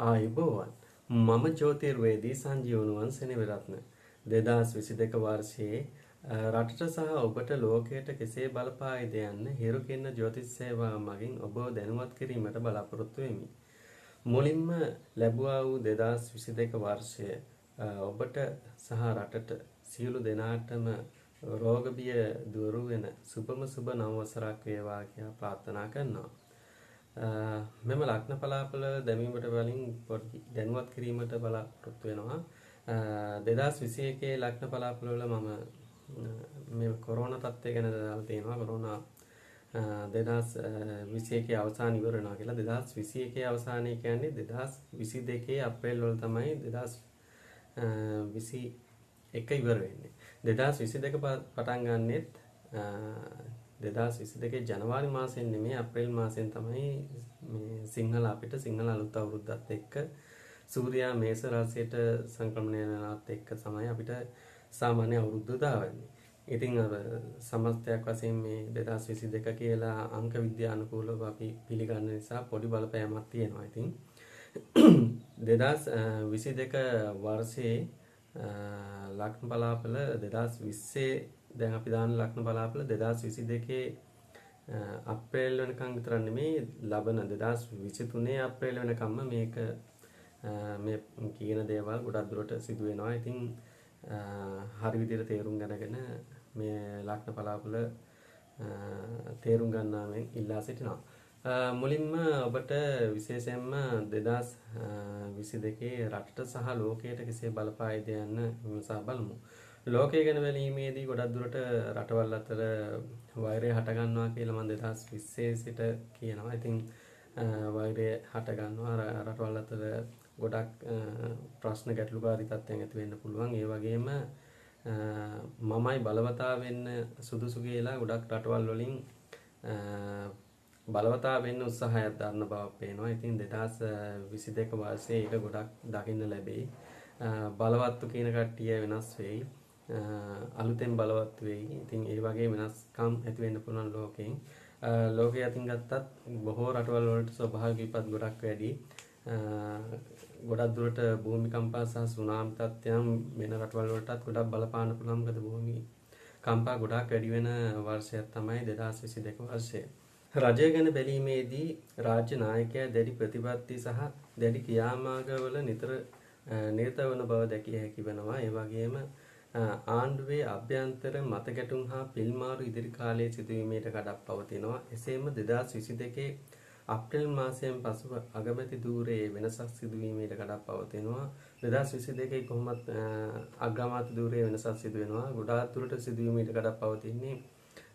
ආයුබෝවන් මම ජෝතිර්වේදී සංජීවනුවන් සෙනවිරත්න 2022 වර්ෂයේ රටට සහ ඔබට ලෝකයට කෙසේ බලපායිද යන්න හිරුකින්න ජ්‍යොතිෂ සේවා මගින් ඔබව දැනුවත් කිරීමට බලාපොරොත්තු වෙමි. මුලින්ම ලැබුවා වූ 2022 වර්ෂය ඔබට සහ රටට සියලු දෙනාටම රෝග බිය දුරු වෙන සුබම සුබ නව වසරක් වේවා කියලා ප්‍රාර්ථනා කරනවා. මෙම ලග්න පලාපල දැමීමට වලින් පොඩි දැනුවත් කිරීමට බලාපොරොත්තු වෙනවා. 2021 ලග්න පලාපල වල මම මේ කොරෝනා තත්ත්වය ගැන දාලා තියෙනවා. කොරෝනා 2021 අවසාන ඉවර වෙනවා කියලා. 2021 අවසානයේ කියන්නේ 2022 අප්‍රේල් වල තමයි 2021 ඉවර වෙන්නේ. 2022 පටන් ගන්නෙත් 2022 ජනවාරි මාසයෙන් නෙමෙයි අප්‍රේල් මාසයෙන් තමයි මේ සිංහල අපිට සිංහල අලුත් අවුරුද්දත් එක්ක සූර්යයා මේෂ රාශියට සංක්‍රමණය වෙනවත් එක්ක තමයි අපිට සාමාන්‍ය අවුරුද්ද දාවන්නේ. ඉතින් අර සමස්තයක් වශයෙන් මේ 2022 කියලා අංක විද්‍යා අනුකූලව අපි පිළිගන්න නිසා පොඩි බලපෑමක් තියෙනවා. ඉතින් 2022 වර්ෂයේ ලග්න බලාපල 2020 දැන් අපි දාන ලග්න බලාපල 2022 අප්‍රේල් වෙනකන් විතර නෙමෙයි ලබන 2023 අප්‍රේල් වෙනකම්ම මේක මේ කියන දේවල් ගොඩක් දුරට සිදු වෙනවා. ඉතින් හරි විදිහට තේරුම් ගන්නගෙන මේ ලග්න බලාපල තේරුම් ගන්නාවෙන් ඉල්ලා සිටිනවා. මුලින්ම ඔබට විශේෂයෙන්ම 2022 රටට සහ ලෝකයට කෙසේ බලපායිද යන්න විමසා බලමු. ලෝකය ගැන බැලීමේදී ගොඩක් දුරට රටවල් අතර වෛරය හට ගන්නවා කියලා මම 2020 සිට කියනවා. ඉතින් වෛරය හට ගන්නවා රටවල් අතර ගොඩක් ප්‍රශ්න ගැටලුකාරී තත්ත්වයන් ඇති වෙන්න පුළුවන්. ඒ වගේම මමයි බලවතා වෙන්න සුදුසු කියලා ගොඩක් රටවල් වලින් බලවතා වෙන්න උත්සාහයක් දරන බවක් පේනවා. ඉතින් 2022 වර්ෂයේ ඒක ගොඩක් දකින්න ලැබෙයි. බලවත්තු කියන කට්ටිය වෙනස් වෙයි. අලුතෙන් බලවත් වෙයි. ඉතින් ඒ වගේ වෙනස්කම් ඇති වෙන්න පුළුවන් ලෝකෙන්. ලෝකයේ අතින් ගත්තත් බොහෝ රටවල් වලට ස්වභාවික විපත් ගොඩක් වැඩි. ගොඩක් දුරට භූමිකම්පා සහ සුනාමි තත්ත්වයන් වෙන රටවල් වලටත් ගොඩක් බලපාන්න පුළුවන්. මොකද භූමිකම්පා ගොඩක් වැඩි වෙන වර්ෂයක් තමයි 2022 වර්ෂය. රජය ගැන බැලීමේදී රාජ්‍ය ናයකයා දැඩි ප්‍රතිපත්ති සහ දැඩි ක්‍රියාමාර්ගවල නිතර නිරත වන බව දැකිය හැකි වෙනවා. ඒ වගේම ආණ්ඩුවේ අභ්‍යන්තර මතගැටුම් හා පිල්මාරු ඉදිරි කාලයේ සිදුවීමට කඩක් පවතිනවා. එසේම 2022 අප්‍රේල් මාසයෙන් පසුව අගමැති ධූරයේ වෙනසක් සිදුවීමට කඩක් පවතිනවා. 2022 කොහොමත් අග්‍රාමාත්‍ය ධූරයේ වෙනසක් සිදු වෙනවා. ගොඩාක් දුරට සිදුවීමට කඩක් පවතින්නේ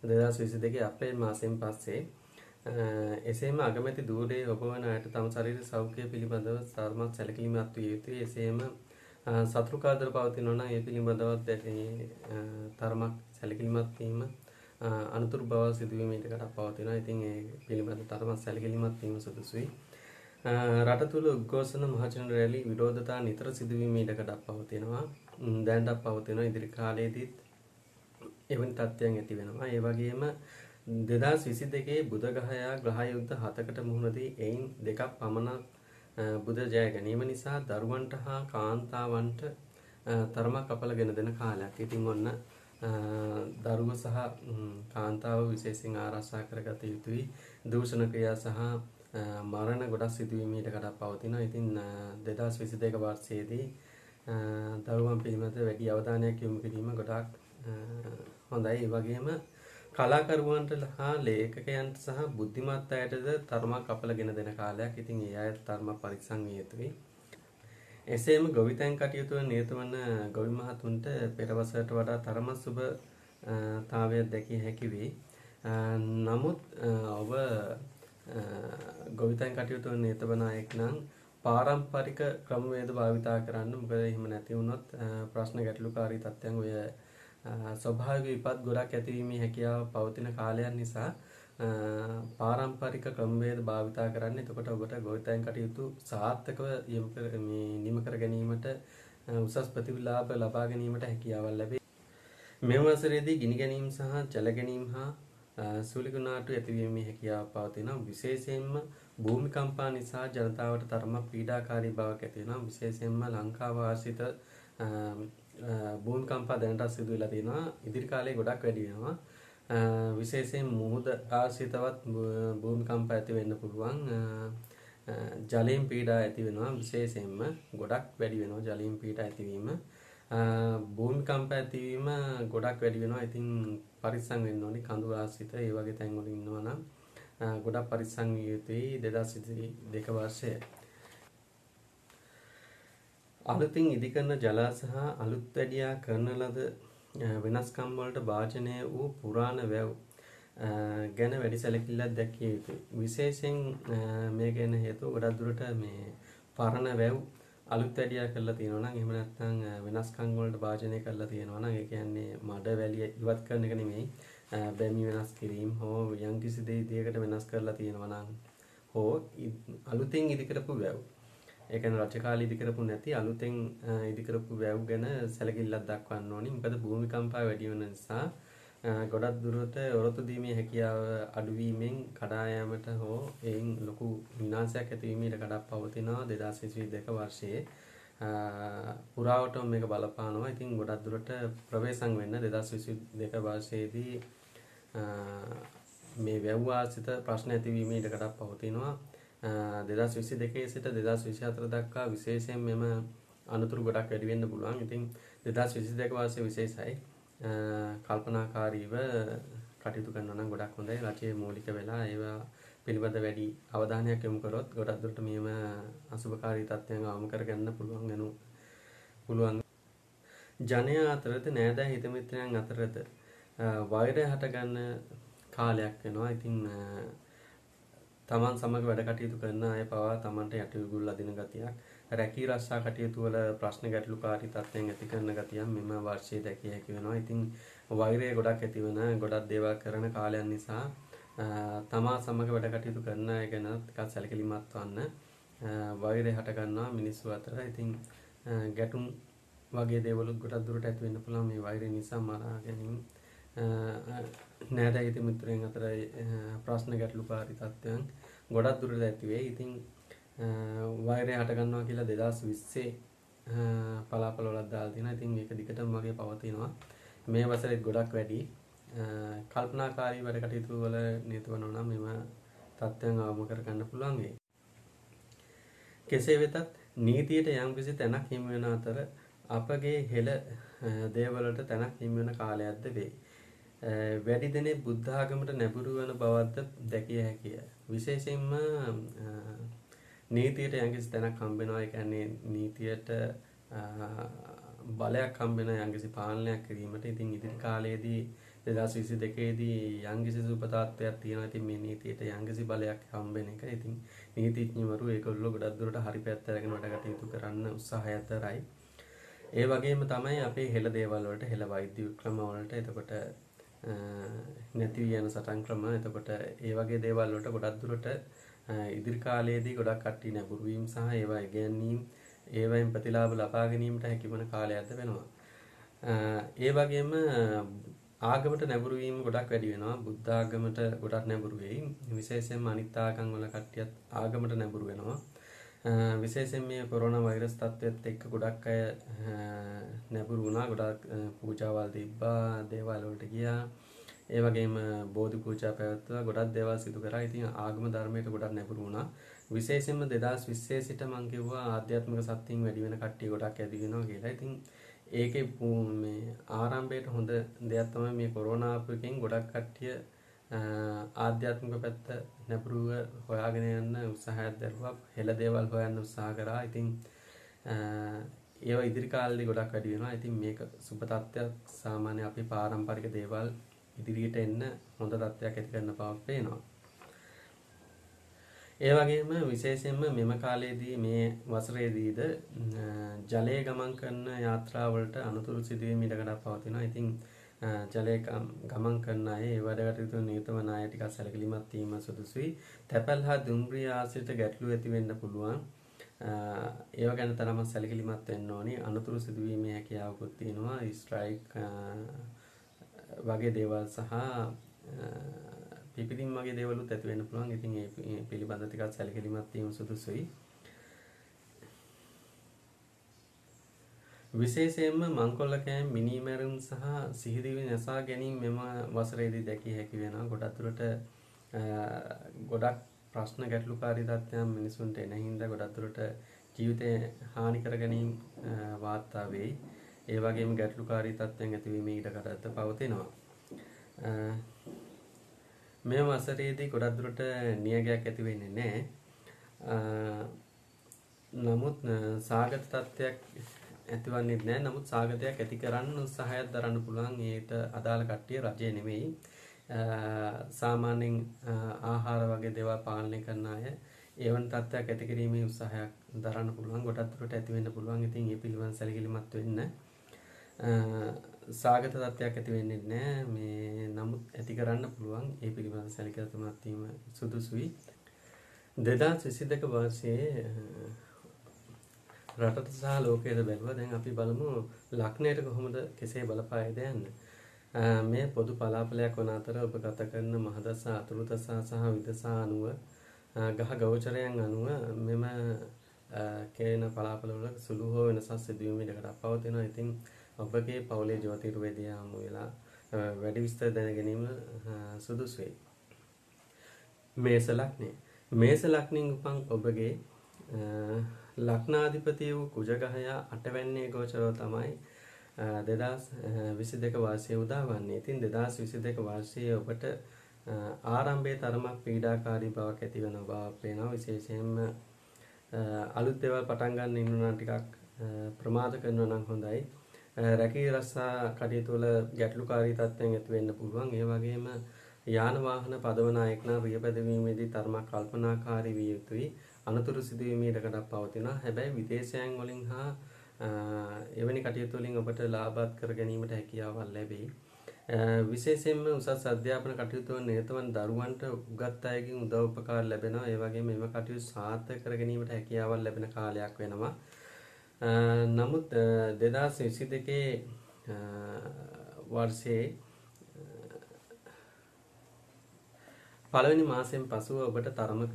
2022 අප්‍රේල් මාසයෙන් පස්සේ. එසේම අගමැති ධූරයේ ඔබ වන අයට තම ශරීර සෞඛ්‍ය පිළිබඳව තරමක් සැලකිලිමත් විය යුතුයි. එසේම සතුරු කාදර පවතිනවා නම් ඒ පිළිබඳවත් තරමක් සැලකිලිමත් වීම අනුතුරු බව සිදුවීමට කඩක් පවතිනවා. ඉතින් ඒ පිළිබඳ තරමක් සැලකිලිමත් වීම සුදුසුයි. රට තුළ උද්ඝෝෂණ මහජන රැලි විරෝධතා නිතර සිදුවීමට කඩක් පවතිනවා. දැනටත් පවතිනවා. ඉදිරි කාලයේදීත් එවැනි තත්ත්වයන් ඇති වෙනවා. ඒ වගේම 2022 බුධ ග්‍රහයා ග්‍රහ යුද්ධ 7කට මුහුණ දී එයින් දෙකක් පමණක් බුධ ජය ගැනීම නිසා දරුවන්ට හා කාන්තාවන්ට තරමක් අපලගෙන දෙන කාලයක්. ඉතින් ඔන්න දරුව සහ කාන්තාව විශේෂයෙන් ආරක්ෂා කරගත යුතුයි. දූෂණ ක්‍රියා සහ මරණ ගොඩක් සිදුවීමට කඩක් පවතිනවා. ඉතින් 2022 වර්ෂයේදී දරුවන් පිළිබඳ වැඩි අවධානයක් යොමු කිරීම ගොඩක් හොඳයි. ඒ වගේම කලාකරුවන්ට හා ලේඛකයන්ට සහ බුද්ධිමත් අයටද තරමක් අපලගෙන දෙන කාලයක්. ඉතින් ඒ අය තරමක් පරිස්සම් විය යුතුයි. එසේම ගොවිතැන් කටයුතු වල නිරත වන ගොවි මහතුන්ට පෙර වසරට වඩා තරමක් සුබ තාවයක් දැකිය හැකි වේ. නමුත් ඔබ ගොවිතැන් කටයුතු වල නිරත වන අයෙක් නම් පාරම්පරික ක්‍රමවේද භාවිතා කරන්න. මොකද එහෙම නැති වුණොත් ප්‍රශ්න ගැටලුකාරී තත්ත්වයන් ඔය ස්වභාවික විපත් ගොඩක් ඇතිවීමේ හැකියාව පවතින කාලයක් නිසා පාරම්පරික ක්‍රමවේද භාවිතා කරන්න. එතකොට ඔබට ගොවිතැන් කටයුතු සාර්ථකව නිම කර ගැනීමට උසස් ප්‍රතිලාභ ලබා ගැනීමට හැකියාවක් ලැබේ. මෙම වසරේදී ගිනි ගැනීම් සහ ජල ගැනීම් හා සුලිකුණාටු ඇතිවීමේ හැකියාව පවතිනවා. විශේෂයෙන්ම භූමිකම්පා නිසා ජනතාවට තරමක් පීඩාකාරී බවක් ඇති වෙනවා. විශේෂයෙන්ම ලංකාව ආශ්‍රිත භූමිකම්පා දැනට සිදු වෙලා තියෙනවා. ඉදිරි කාලේ ගොඩක් වැඩි වෙනවා. විශේෂයෙන් මුහුද ආශ්‍රිතවත් භූමිකම්ප ඇති වෙන්න පුළුවන්. ජලයෙන් පීඩා ඇති වෙනවා. විශේෂයෙන්ම ගොඩක් වැඩි වෙනවා ජලයෙන් පීඩා ඇතිවීම. භූමිකම්ප ඇතිවීම ගොඩක් වැඩි වෙනවා. ඉතින් පරිස්සම් වෙන්න ඕනේ. කඳු ආශ්‍රිත ඒ වගේ තැන් වල ඉන්නවා නම් ගොඩක් පරිස්සම් විය යුතුයි. 2022 වර්ෂයේ අලුතින් ඉදිකරන ජලා සහ අලුත් වැඩියා කරන ලද වෙනස්කම් වලට භාජනය වූ පුරාණ වැව් ගැන වැඩි සැලකිල්ලක් දැක්විය යුතුයි. විශේෂයෙන් මේ ගැන හේතුව ගොඩක් දුරට මේ පරණ වැව් අලුත් වැඩියා කරලා තියෙනවා නම් එහෙම නැත්නම් වෙනස්කම් වලට භාජනය කරලා තියෙනවා නම් ඒ කියන්නේ මඩ වැලිය ඉවත් කරන එක නෙමෙයි බැමි වෙනස් කිරීම හෝ යම්කිසි දෙයකට වෙනස් කරලා තියෙනවා නම් හෝ අලුතෙන් ඉදි කරපු වැව් ඒ කියන්නේ රජ කාලේ ඉදි කරපු නැති අලුතෙන් ඉදි කරපු වැව් ගැන සැලකිල්ලක් දක්වන්න ඕනි. මොකද භූමිකම්පා වැඩි වෙන නිසා ගොඩක් දුරට ඔරොත්තු දීමේ හැකියාව අඩුවීමෙන් කඩා යාමට හෝ එයින් ලොකු විනාශයක් ඇතිවීමට කඩක් පවතිනවා 2022 වර්ෂයේ. පුරාවටම මේක බලපානවා. ඉතින් ගොඩක් දුරට ප්‍රවේශම් වෙන්න 2022 වර්ෂයේදී මේ වැව් ආශ්‍රිත ප්‍රශ්න ඇතිවීමට කඩක් පවතිනවා. 2022 සිට 2024 දක්වා විශේෂයෙන් මෙම අනතුරු ගොඩක් වැඩි වෙන්න පුළුවන්. ඉතින් 2022 වර්ෂයේ විශේෂයි. කල්පනාකාරීව කටයුතු කරනවා නම් ගොඩක් හොඳයි. රජයේ මූලික වෙලා ඒවා පිළිබඳ වැඩි අවධානයක් යොමු කරොත් ගොඩක් දුරට මේම අසුභකාරී තත්ත්වයන් අවම කරගන්න පුළුවන්. ජනයා අතරද නෑදෑ හිත මිත්‍රයන් අතරද වෛරය හටගන්න කාලයක් වෙනවා. ඉතින් තමන් සමග වැඩ කටයුතු කරන අය පවා තමන්ට යටිවිගුල් අදින ගතියක්, රැකී රක්ෂා කටයුතු වල ප්‍රශ්න ගැටලුකාරී තත්ත්වයන් ඇති කරන ගතියක් මෙම වර්ෂයේ දැකිය හැකි වෙනවා. ඉතින් වෛරය ගොඩක් ඇති වෙන ගොඩක් දේවල් කරන කාලයක් නිසා තමා සමග වැඩ කටයුතු කරන අය ගැන ටිකක් සැලකිලිමත් වන්න. වෛරය හට ගන්නවා මිනිස්සු අතර. ඉතින් ගැටුම් වගේ දේවලුත් ගොඩක් දුරට ඇති වෙන්න පුළුවන් මේ වෛරය නිසා. මරා ගැනීම, නෑදෑ හිත මිත්‍රයන් අතර ප්‍රශ්න ගැටලුකාරී තත්ත්වයන් ගොඩක් දුරට ඇති වෙයි. ඉතින් වෛරය හට ගන්නවා කියලා 2020 පලාපල වලක් දාලා තියෙනවා. ඉතින් මේක දිගටම වගේ පවතිනවා. මේ වසරේත් ගොඩක් වැඩි. කල්පනාකාරී වැඩ කටයුතු වල නිරත වෙනවා නම් මෙම තත්ත්වයන් අවම කර ගන්න පුළුවන් වෙයි. කෙසේ වෙතත් නීතියට යම්කිසි තැනක් හිමි වෙන අතර අපගේ හෙළ දේවලට තැනක් හිමි වෙන කාලයක්ද වෙයි. වැඩි දෙනෙක් බුද්ධ ආගමට නැඹුරු වන බවක්ද දැකිය හැකිය. විශේෂයෙන්ම නීතියට යම්කිසි තැනක් හම්බ වෙනවා. ඒ කියන්නේ නීතියට බලයක් හම්බ වෙන යම්කිසි පාලනයක් කිරීමට. ඉතින් ඉදිරි කාලයේදී 2022 දී යම්කිසි සුපතාත්වයක් තියෙනවා. ඉතින් මේ නීතියට යම්කිසි බලයක් හම්බ වෙන එක. ඉතින් නීතිඥවරු ඒගොල්ලෝ ගොඩක් දුරට හරි පැත්ත අරගෙන වැඩ කටයුතු කරන්න උත්සාහයක් දරයි. ඒ වගේම තමයි අපේ හෙළ දේවල් වලට, හෙළ වෛද්‍ය ක්‍රම වලට, එතකොට නැති යන සටන් ක්‍රම, එතකොට ඒ වගේ දේවල් වලට ගොඩක් දුරට ඉදිරි කාලයේදී ගොඩක් කට්ටිය නැඹුරු වීම සහ ඒවා ඉගෙනීම, ඒවෙන් ප්‍රතිලාභ ලබා ගැනීමට හැකි වන කාලයක්ද වෙනවා. ඒ වගේම ආගමට නැඹුරු වීම ගොඩක් වැඩි වෙනවා. බුද්ධ ආගමට ගොඩක් නැඹුරු වෙයි. විශේෂයෙන්ම අනිත් ආගම් වල කට්ටියත් ආගමට නැඹුරු වෙනවා. විශේෂයෙන් මේ කොරෝනා වෛරස් තත්ත්වයත් එක්ක ගොඩක් අය නැඹුරු වුණා. ගොඩක් පූජාවල් තිබ්බා, දේවාල වලට ගියා. ඒ වගේම බෝධි පූජා පැවැත්වුවා. ගොඩක් දේවල් සිදු කරා. ඉතින් ආගම ධර්මයට ගොඩක් නැඹුරු වුණා. විශේෂයෙන්ම 2020 සිට මම කිව්වා ආධ්‍යාත්මික සත්‍යයෙන් වැඩි වෙන කට්ටිය ගොඩක් ඇති වෙනවා කියලා. ඉතින් ඒකේ මේ ආරම්භයට හොඳ දෙයක් තමයි මේ කොරෝනා අපකෙන් ගොඩක් කට්ටිය ආධ්‍යාත්මික පැත්ත නැඹුරුව හොයාගෙන යන්න උත්සාහයක් දරුවා. හෙළ දේවල් හොයන්න උත්සාහ කරා. ඉතින් ඒවා ඉදිරි කාලෙදී ගොඩක් වැඩි වෙනවා. ඉතින් මේක සුබ තත්ත්වයක්. සාමාන්‍ය අපේ පාරම්පරික දේවල් ඉදිරියට එන්න හොඳ තත්ත්වයක් ඇති කරන බවක් පේනවා. ඒ වගේම විශේෂයෙන්ම මෙම කාලයේදී මේ වසරේදීද ජලයේ ගමන් කරන යාත්‍රාවලට අනුතුරු සිදුවීම් ඉඩකඩක් පවතිනවා. ඉතින් ජලයේ ගමන් කරන අය, ඒ වැඩ කටයුතු නිරත වන අය ටිකක් සැලකිලිමත් වීම සුදුසුයි. තැපැල් හා දුම්රිය ආශ්‍රිත ගැටලු ඇති වෙන්න පුළුවන්. ඒව ගැන තරම සැලකිලිමත් වෙන්න ඕනි. අනුතුරු සිදුවීමේ හැකියාවකුත් තියෙනවා. ස්ට්‍රයික් වගේ දේවල් සහ පිපිදීම් වගේ දේවලුත් ඇති වෙන්න පුළුවන්. ඉතින් ඒ පිළිබඳව ටිකක් සැලකිලිමත් වීම සුදුසුයි. විශේෂයෙන්ම මංකොල්ලකෑම් මිනීමැරුම් සහ සිහිදිවි නැසා ගැනීම මෙම වසරේදී දැකිය හැකි වෙනවා. ගොඩක් දුරට ගොඩක් ප්‍රශ්න ගැටලුකාරී තත්ත්වයන් මිනිසුන්ට එන හින්දා ගොඩක් දුරට ජීවිතය හානි කර ගැනීම වාර්තා වෙයි. ඒ වගේම ගැටලුකාරී තත්ත්වයන් ඇතිවීමේ ඉඩකඩ පවතිනවා. මේ වසරේදී ගොඩක් දුරට නියගයක් ඇති වෙන්නේ නැහැ. නමුත් සාගත තත්ත්වයක් ඇතිවන්නේ නැහැ. නමුත් සාගතයක් ඇති කරන්න උත්සාහයක් දරන්න පුළුවන්. ඒට අදාළ කට්ටිය රජය නෙමෙයි. සාමාන්‍යයෙන් ආහාර වගේ දේවල් පාලනය කරන අය ඒවන් තත්ත්වයක් ඇති කිරීමේ උත්සාහයක් දරන්න පුළුවන්. ගොඩක් දුරට ඇති වෙන්න පුළුවන්. ඉතින් මේ පිළිබඳ සැලකිලිමත් වෙන්න. සාගත තත්ත්වයක් ඇති වෙන්නේ නැහැ. මේ නමුත් ඇති කරන්න පුළුවන්. ඒ පිළිබඳ සැලකිලිමත් වීම සුදුසුයි. 2022 වර්ෂයේ රටට සහ ලෝකයට බැලුවා. දැන් අපි බලමු ලග්නයට කොහොමද කෙසේ බලපායිද යන්න. මේ පොදු පලාපලයක් වන අතර ඔබ ගත කරන මහදසා අතුරුදසා සහ විදසා අනුව ගහ ගෝචරයන් අනුව මෙම කේන පලාපලවල සුළු හෝ වෙනසක් සිදුවීම ඉඩකඩක් පවතිනවා. ඉතින් ඔබගේ පවුලේ ජ්‍යොතිර්වේදියා හමු වෙලා වැඩි විස්තර දැන ගැනීම සුදුසුයි. මේස ලග්නය. මේස ලග්නෙන් උපන් ඔබගේ ලග්නාධිපති වූ කුජගහයා අටවැන්නේ ගෝචරව තමයි 2022 වර්ෂයේ උදා වන්නේ. ඉතින් 2022 වර්ෂයේ ඔබට ආරම්භයේ තරමක් පීඩාකාරී බවක් ඇති වෙන බව පේනවා. විශේෂයෙන්ම අලුත් දේවල් පටන් ගන්න ඉන්නවා ටිකක් ප්‍රමාද කරනවා නම් හොඳයි. රැකී රස්සා කටයුතු වල ගැටලුකාරී තත්ත්වයන් ඇති වෙන්න පුළුවන්. ඒ වගේම යාන වාහන පදවන අයෙක් නම් රියපැදවීමේදී තරමක් කල්පනාකාරී විය යුතුයි. අනතුරු සිදුවීමේ ඉඩකඩක් පවතිනවා. හැබැයි විදේශයන් වලින් හා එවැනි කටයුතු වලින් ඔබට ලාභත් කර ගැනීමට හැකියාවක් ලැබෙයි. විශේෂයෙන්ම උසස් අධ්‍යාපන කටයුතු වල නිරත වන දරුවන්ට උගත් අයගෙන් උදව් උපකාර ලැබෙනවා. ඒ වගේම මෙම කටයුතු සාර්ථක කර ගැනීමට හැකියාවක් ලැබෙන කාලයක් වෙනවා. නමුත් 2022 වර්ෂයේ පළවෙනි මාසයෙන් පසුව ඔබට තරමක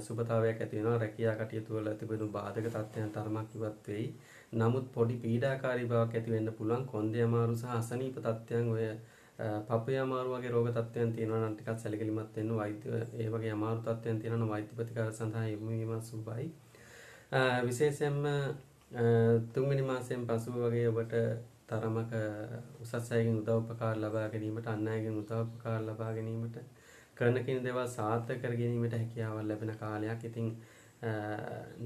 සුබතාවයක් ඇති වෙනවා. රැකියා කටයුතු වල තිබෙනු බාධක තත්ත්වයන් තරමක් ඉවත් වෙයි. නමුත් පොඩි පීඩාකාරී බවක් ඇති වෙන්න පුළුවන්. කොන්දේ අමාරු සහ අසනීප තත්ත්වයන් ඔය පපුවේ අමාරු වගේ රෝග තත්ත්වයන් තියෙනවා නම් ටිකක් සැලකිලිමත් වෙන්න. වෛද්‍ය ඒ වගේ අමාරු තත්ත්වයන් තියෙනවා නම් වෛද්‍ය ප්‍රතිකාර සඳහා යොමු වීම සුබයි. විශේෂයෙන්ම තුන්වෙනි මාසයෙන් පසුව වගේ ඔබට තරමක උසස් අයගෙන් උදව් උපකාර ලබා ගැනීමට, අන් අයගෙන් උදව් උපකාර ලබා ගැනීමට, කරන කින දේවල් සාර්ථක කර ගැනීමට හැකියාවක් ලැබෙන කාලයක්. ඉතින්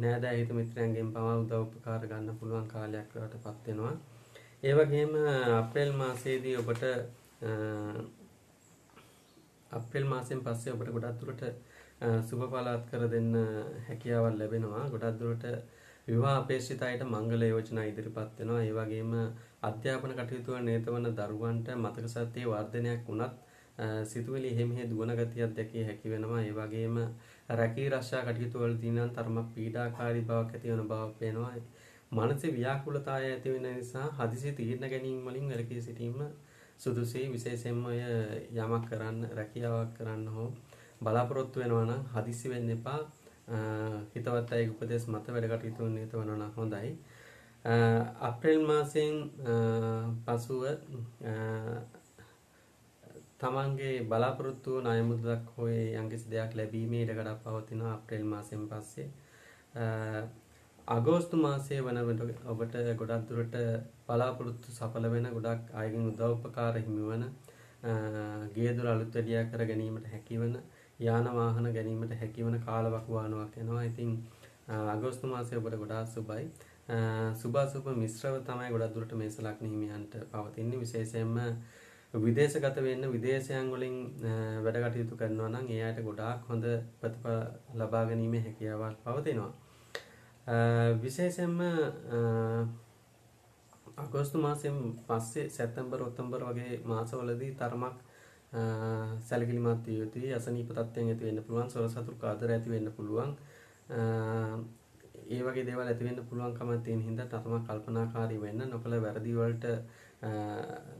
නෑදෑ හිත මිත්‍රයන්ගෙන් පවා උදව් උපකාර ගන්න පුළුවන් කාලයක් වටපත් වෙනවා. ඒ වගේම අප්‍රේල් මාසයේදී ඔබට අප්‍රේල් මාසයෙන් පස්සේ ඔබට ගොඩක් දුරට සුබ පළාත් කර දෙන්න හැකියාවක් ලැබෙනවා. ගොඩක් දුරට විවාහ අපේක්ෂිත අයට මංගල යෝජනා ඉදිරිපත් වෙනවා. ඒ වගේම අධ්‍යාපන කටයුතු වල නිරත වන දරුවන්ට මතක ශක්තිය වර්ධනයක් වුණත් සිතුවිලි එහෙම දුවන ගතියක් දැකිය හැකි වෙනවා. ඒ වගේම රැකී රක්ෂා කටයුතු වලදී නම් තරමක් පීඩාකාරී බවක් ඇති වෙන බවක් පේනවා. මානසික ව්‍යාකූලතාවය ඇති වෙන නිසා හදිසි තීරණ ගැනීම වලින් වැළකී සිටීම සුදුසුයි. විශේෂයෙන්ම යමක් කරන්න, රැකියාවක් කරන්න හෝ බලාපොරොත්තු වෙනවා නම් හදිසි වෙන්න එපා. හිතවත් අයගේ උපදෙස් මත වැඩ කටයුතු නිරත වෙනවා නම් හොඳයි. අප්‍රේල් මාසයෙන් පසුව තමන්ගේ බලාපොරොත්තු වන ණය මුදලක් හෝ යම්කිසි දෙයක් ලැබීමේ ඉඩකඩක් පවතිනවා අප්‍රේල් මාසයෙන් පස්සේ. අගෝස්තු මාසයේ වන විට ඔබට ගොඩක් දුරට බලාපොරොත්තු සඵල වෙන, ගොඩක් අයගෙන් උදව් උපකාර හිමි වන, ගේ දොර අලුත් වැඩියා කර ගැනීමට හැකිවන, යාන වාහන ගැනීමට හැකිවන කාලවකවානුවක් එනවා. ඉතින් අගෝස්තු මාසයේ ඔබට ගොඩාක් සුබයි. සුභාසුභ මිශ්‍රව තමයි ගොඩක් දුරට මේස ලග්න හිමියන්ට පවතින්නේ. විශේෂයෙන්ම විදේශගත වෙන්න, විදේශයන් වලින් වැඩ කටයුතු කරනවා නම් ඒ අයට ගොඩාක් හොඳ ප්‍රතිඵල ලබා ගැනීමේ හැකියාවක් පවතිනවා. විශේෂයෙන්ම අගෝස්තු මාසයෙන් පස්සේ සැප්තැම්බර් ඔක්තෝබර් වගේ මාසවලදී තරමක් සැලකිලිමත් විය යුතුයි. අසනීප තත්ත්වයන් ඇති වෙන්න පුළුවන්, සොර සතුරු කාදර ඇති වෙන්න පුළුවන්. ඒ වගේ දේවල් ඇති වෙන්න පුළුවන්කමක් තියෙන හින්දා තරමක් කල්පනාකාරී වෙන්න, නොකළ වැරදි වලට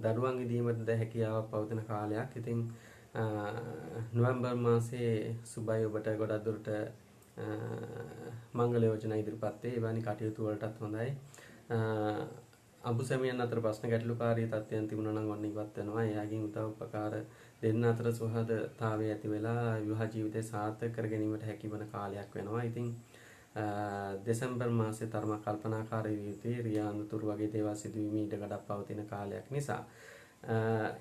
දඩුවම් විදීමට හැකියාවක් පවතින කාලයක්. ඉතින් නොවැම්බර් මාසයේ සුබයි ඔබට ගොඩක් දුරට මංගල යෝජනා ඉදිරිපත් වේ. එවැනි කටයුතු වලටත් හොඳයි. අඹු සැමියන් අතර ප්‍රශ්න ගැටලුකාරී තත්ත්වයන් තිබුණා නම් ඔන්න ඉවත් වෙනවා. එයාගෙන් උදව් උපකාර දෙන්න අතර සුහදතාවය ඇති වෙලා විවාහ ජීවිතය සාර්ථක කර ගැනීමට හැකි වන කාලයක් වෙනවා. ඉතින් දෙසැම්බර් මාසයේ තරම කල්පනාකාරී විය යුතුයි. රියානුතුරු වගේ දේවල් සිදුවීම ඉඩකඩක් පවතින කාලයක් නිසා.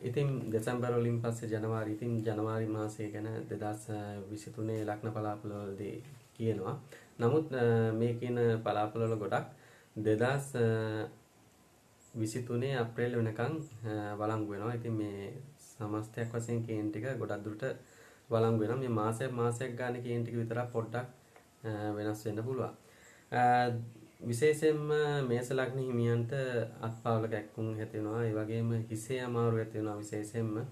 ඉතින් දෙසැම්බර් වලින් පස්සේ ජනවාරි, ඉතින් ජනවාරි මාසය ගැන 2023 ලග්න පලාපලවලදී කියනවා. නමුත් මේ කියන පලාපලවල ගොඩක් 2023 අප්‍රේල් වෙනකන් වළංගු වෙනවා. ඉතින් මේ සමස්තයක් වශයෙන් කියන ටික ගොඩක් දුරට වළංගු වෙනවා. මේ මාසයක් ගන්න කියන ටික විතරක් පොඩ්ඩක් වෙනස් වෙන්න පුළුවන්. විශේෂයෙන්ම මේස ලග්න හිමියන්ට අත්පාවල කැක්කුම් ඇති වෙනවා. ඒ වගේම හිසේ අමාරු ඇති වෙනවා. විශේෂයෙන්ම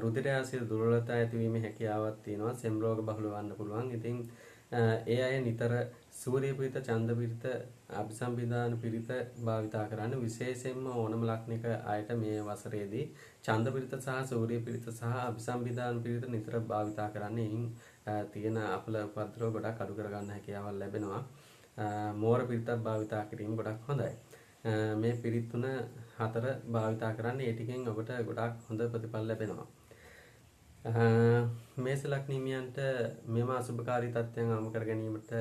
රුධිර ආශ්‍රිත දුර්වලතා ඇතිවීමේ හැකියාවක් තියෙනවා. සෙම් රෝග බහුල වන්න පුළුවන්. ඉතින් ඒ අය නිතර සූර්ය පිරිත, චන්ද්‍ර පිරිත, අභිසම්පිදාන පිරිත භාවිතා කරන්න. විශේෂයෙන්ම ඕනම ලග්නික අයට මේ වසරේදී චන්ද්‍ර පිරිත සහ සූර්ය පිරිත සහ අභිසම්පිදාන පිරිත නිතර භාවිතා කරන්න. එයින් තියෙන අපල උපද්‍රව ගොඩක් අඩු කරගන්න හැකියාවක් ලැබෙනවා. මෝර පිරිතක් භාවිතා කිරීම ගොඩක් හොඳයි. මේ පිරිත් තුන හතර භාවිතා කරන්න. ඒ ටිකෙන් ඔබට ගොඩක් හොඳ ප්‍රතිඵල ලැබෙනවා. මේස ලග්න හිමියන්ට මෙම අසුභකාරී තත්ත්වයන් අවම කර ගැනීමට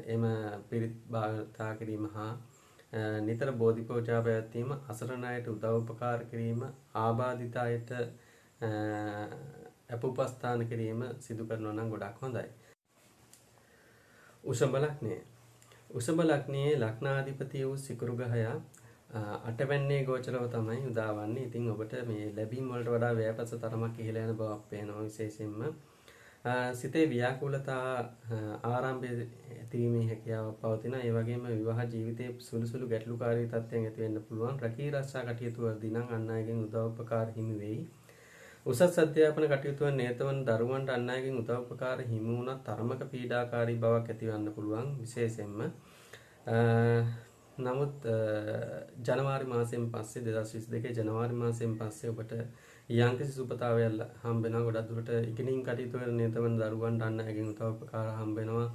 එම පිරිත් භාවිතා කිරීම හා නිතර බෝධි පූජා පැවැත්වීම, අසරණ අයට උදව් උපකාර කිරීම, ආබාධිත අයට අපුපස්ථාන කිරීම සිදු කරනවා නම් ගොඩක් හොඳයි. උෂභ ලග්නය. උෂභ ලග්නයේ ලග්නාධිපති වූ සිකුරු ග්‍රහයා අටවැන්නේ ගෝචරව තමයි උදාවන්නේ. ඉතින් ඔබට මේ ලැබීම් වලට වඩා ව්‍යාපස තරමක් ඉහළ යන බවක් පේනවා. විශේෂයෙන්ම සිතේ ව්‍යාකූලතා ආරම්භය ඇතිවීමේ හැකියාවක් පවතිනවා. ඒ වගේම විවාහ ජීවිතයේ සුළු සුළු ගැටලුකාරී තත්ත්වයන් ඇති වෙන්න පුළුවන්. රැකී ආරක්ෂා කටයුතු වලදී නම් අන් අයගෙන් උදව් උපකාර හිමි වෙයි. උසස් අධ්‍යාපන කටයුතු වල නිරත වන දරුවන්ට අන් අයගෙන් උදව් උපකාර හිමි වුණත් තරමක පීඩාකාරී බවක් ඇතිවන්න පුළුවන්. විශේෂයෙන්ම නමුත් ජනවාරි මාසයෙන් පස්සේ 2022 ජනවාරි මාසයෙන් පස්සේ ඔබට යම්කිසි සුබතාවයක් හම්බ වෙනවා. ගොඩක් දුරට ඉගෙනීම් කටයුතු වල නිරත වන දරුවන්ට අන් අයගෙන් උදව් උපකාර හම්බ වෙනවා.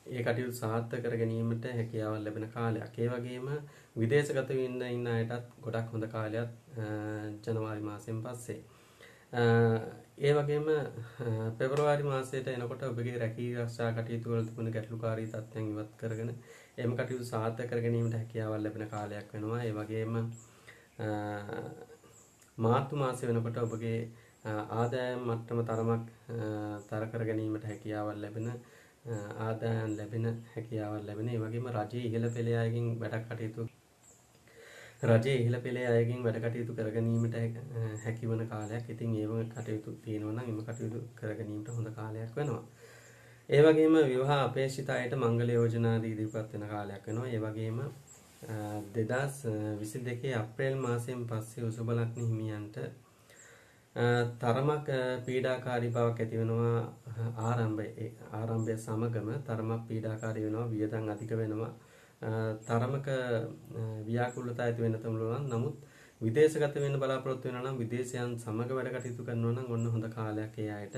ඒ කටයුතු සාර්ථක කර ගැනීමට හැකියාවක් ලැබෙන කාලයක්. ඒ වගේම විදේශගත වෙන්න ඉන්න අයටත් ගොඩක් හොඳ කාලයක් ජනවාරි මාසයෙන් පස්සේ. ඒ වගේම පෙබරවාරි මාසයට එනකොට ඔබගේ රැකී ආරක්ෂා කටයුතු වල තිබුණ ගැටලුකාරී තත්ත්වයන් ඉවත් කරගෙන එම කටයුතු සාර්ථක කර ගැනීමට හැකියාවක් ලැබෙන කාලයක් වෙනවා. ඒ වගේම මාර්තු මාසය වෙනකොට ඔබගේ ආදායම් මට්ටම තරමක් තර කර ගැනීමට හැකියාවක් ලැබෙන ආදායම් ලැබෙන හැකියාවක් ලැබෙන. ඒ වගේම රජයේ ඉහළ පෙළේ අයගෙන් වැඩ කටයුතු කර ගැනීමට හැකි වන කාලයක්. ඉතින් ඒව කටයුතු තියෙනවා නම් එම කටයුතු කර ගැනීමට හොඳ කාලයක් වෙනවා. ඒ වගේම විවාහ අපේක්ෂිත අයට මංගල යෝජනා ඉදිරිපත් වෙන කාලයක් වෙනවා. ඒ වගේම 2022 අප්‍රේල් මාසයෙන් පස්සේ උසුබ ලග්න හිමියන්ට තරමක් පීඩාකාරී බවක් ඇති වෙනවා. ආරම්භය සමගම තරමක් පීඩාකාරී වෙනවා. වියදම් අධික වෙනවා. තරමක ව්‍යාකූලතා ඇති වෙන්න පුළුවන්. නමුත් විදේශගත වෙන්න බලාපොරොත්තු වෙනවා නම් විදේශයන් සමග වැඩ කටයුතු කරනවා නම් ඔන්න හොඳ කාලයක් ඒ අයට.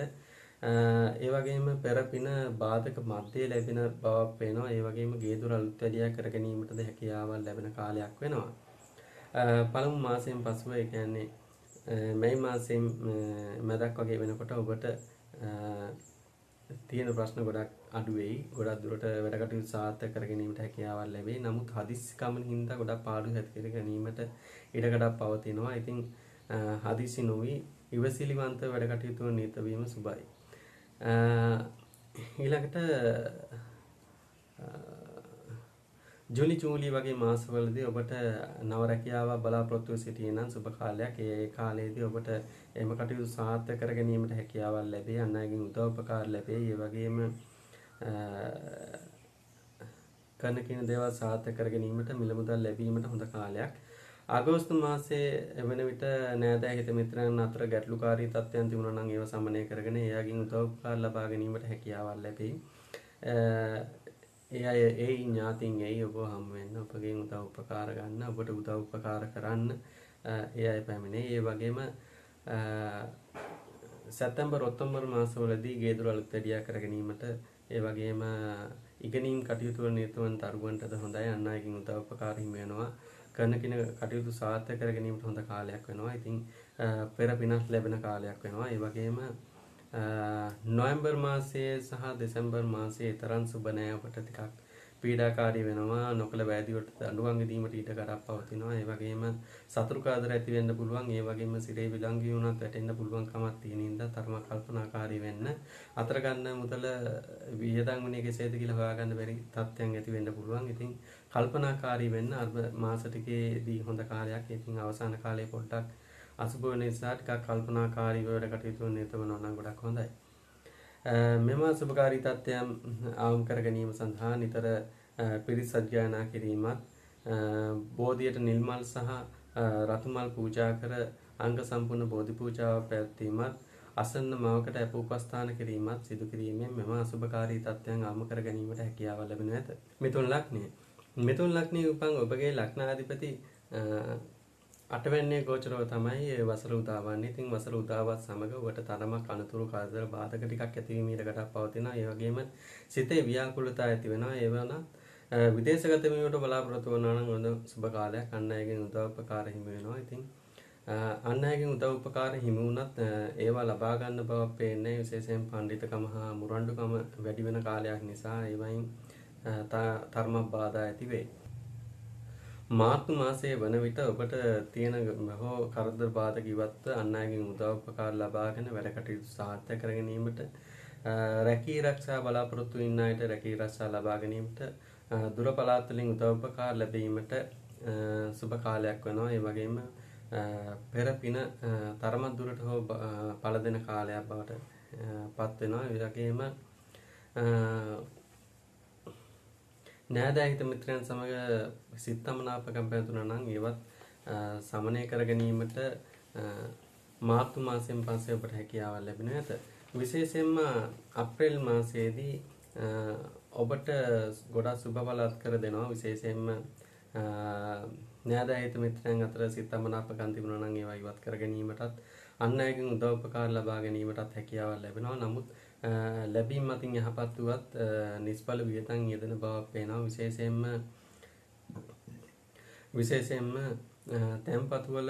ඒ වගේම පෙරපින බාධක මැදේ ලැබෙන බවක් පේනවා. ඒ වගේම ගේ දොර අලුත් වැඩියා කර ගැනීමටද හැකියාවක් ලැබෙන කාලයක් වෙනවා. පළමු මාසයෙන් පසුව ඒ කියන්නේ මේ මාසයෙන් මැදක් වගේ වෙනකොට ඔබට තියෙන ප්‍රශ්න ගොඩක් අඩු වෙයි. ගොඩක් දුරට වැඩ කටයුතු සාර්ථක කර ගැනීමට හැකියාවක් ලැබෙයි. නමුත් හදිස්සි කමන හින්දා ගොඩක් පාඩු ඇති කර ගැනීමට ඉඩකඩක් පවතිනවා. ඉතින් හදිස්සි නොවි ඉවසිලිවන්ත වැඩ කටයුතු වල නිරත වීම සුබයි. ඊළඟට ජූලි ජූලි වගේ මාසවලදී ඔබට නව රැකියාවක් බලාපොරොත්තු සිටියේ නම් සුබ කාලයක්. ඒ කාලයේදී ඔබට එම කටයුතු සාර්ථක කර ගැනීමට හැකියාවක් ලැබේ. අන් අයගෙන් උදව් උපකාර ලැබේ. ඒ වගේම කරන කියන දේවල් සාර්ථක කර ගැනීමට මිල මුදල් ලැබීමට හොඳ කාලයක්. අගෝස්තු මාසයේ වෙන විට නෑදෑ හිත මිත්‍රයන් අතර ගැටලුකාරී තත්ත්වයන් තිබුණා නම් ඒව සමනය කරගෙන එයාගෙන් උදව් උපකාර ලබා ගැනීමට හැකියාවක් ලැබේ. ඒ අය ඒ ඥාතින් එයි ඔබ හම් වෙන්න, ඔබගෙන් උදව් උපකාර ගන්න, ඔබට උදව් උපකාර කරන්න ඒ අය පැමිණේ. ඒ වගේම සැප්තැම්බර් ඔක්තෝබර් මාසවලදී ගේදොර අලුත් වැඩියා කර ගැනීමට ඒ වගේම ඉගෙනීම් කටයුතු වල නිරත වන දරුවන්ටද හොඳයි අන් අයගෙන් උදව් උපකාර හිමි වෙනවා කරන කින කටයුතු සාර්ථක කර ගැනීමට හොඳ කාලයක් වෙනවා. ඉතින් පෙර පිනක් ලැබෙන කාලයක් වෙනවා. ඒ වගේම නොවැම්බර් මාසයේ සහ දෙසැම්බර් මාසයේ තරම් සුබ නෑ ඔබට ටිකක් පීඩාකාරී වෙනවා. නොකල වෑදියට දඬුවම් දීමට ඊට කරක් පවතිනවා. ඒ වගේම සතුරු කාදර ඇති වෙන්න පුළුවන්. ඒ වගේම සිරේ විලංගු වුණත් වැටෙන්න පුළුවන් කමක් තියෙන හින්දා තරම කල්පනාකාරී වෙන්න. අතර ගන්න මුදල වියදම් වුණේ කෙසේද කියලා හොයාගන්න බැරි තත්ත්වයන් ඇති වෙන්න පුළුවන්. ඉතින් කල්පනාකාරී වෙන්න අර මාස ටිකේදී හොඳ කාලයක්. ඉතින් අවසාන කාලේ පොඩ්ඩක් අසුබ වෙන නිසා ටිකක් කල්පනාකාරීව වැඩ කටයුතු නිරත වෙනවා නම් ගොඩක් හොඳයි. මෙම අසුභකාරී තත්ත්වයන් ආවම් කර ගැනීම සඳහා නිතර පිරිත් සජ්ජායනා කිරීමත් බෝධියට නිල් මල් සහ රතු මල් පූජා කර අංග සම්පූර්ණ බෝධි පූජාව පැවැත්වීමත් අසන්න මවකට අප උපස්ථාන කිරීමත් සිදු කිරීමෙන් මෙම අසුභකාරී තත්ත්වයන් ආවම් කර ගැනීමට හැකියාව ලැබෙනු ඇත. මිථුන ලග්නය. මිථුන ලග්නයේ උපන් ඔබගේ ලග්නාධිපති අටවැන්නේ ගෝචරව තමයි වසර උදා වන්නේ. ඉතින් වසර උදාවත් සමග ඔබට තරමක් අනතුරු කරදර බාධක ටිකක් ඇතිවීමට පවතිනවා. ඒ වගේම සිතේ ව්‍යාකූලතා ඇති වෙනවා. ඒ වුණත් විදේශගත වීමට බලාපොරොත්තු වෙනවා නම් හොඳ සුබ කාලයක්. අන් අයගෙන් උදව් උපකාර හිමි වෙනවා. ඉතින් අන් අයගෙන් උදව් උපකාර හිමි වුණත් ඒවා ලබා ගන්න බව පේන්නේ විශේෂයෙන් පඬිතුකම හා මුරණ්ඩුකම වැඩි වෙන කාලයක් නිසා ඒවයින් තරමක් බාධා ඇති වෙයි. මාර්තු මාසයේ වන විට ඔබට තියෙන බොහෝ කරදර බාධක ඉවත්ව අන් අයගෙන් උදව් උපකාර ලබාගෙන වැඩ කටයුතු සාර්ථක කර ගැනීමට රැකී ආරක්ෂා බලාපොරොත්තු වෙන අයට රැකී ආරක්ෂා ලබා ගැනීමට දුර පළාත් වලින් උදව් උපකාර ලැබීමට සුබ කාලයක් වෙනවා. ඒ වගේම පෙර පින තරමක් දුරට හෝ පළ දෙන කාලයක් බවට පත් වෙනවා. ඒ වගේම නෑදෑ හිත මිත්‍රයන් සමග සිත්තමනාපකම් පැවතුණා නම් ඒවත් සමනය කර ගැනීමට මාර්තු මාසයෙන් පස්සේ ඔබට හැකියාව ලැබෙනු ඇත. විශේෂයෙන්ම අප්‍රේල් මාසයේදී ඔබට ගොඩක් සුබ බලත් කර දෙනවා. විශේෂයෙන්ම නෑදෑ හිත මිත්‍රයන් අතර සිත්තමනාපකම් තිබුණා නම් ඒවා ඉවත් කර ගැනීමටත් අන් අයගෙන් උදව් උපකාර ලබා ගැනීමටත් හැකියාව ලැබෙනවා. නමුත් ලැබීම් මතින් යහපත් වුවත් නිෂ්ඵල වියතන් යෙදෙන බවක් පේනවා. විශේෂයෙන්ම තැන්පතු වල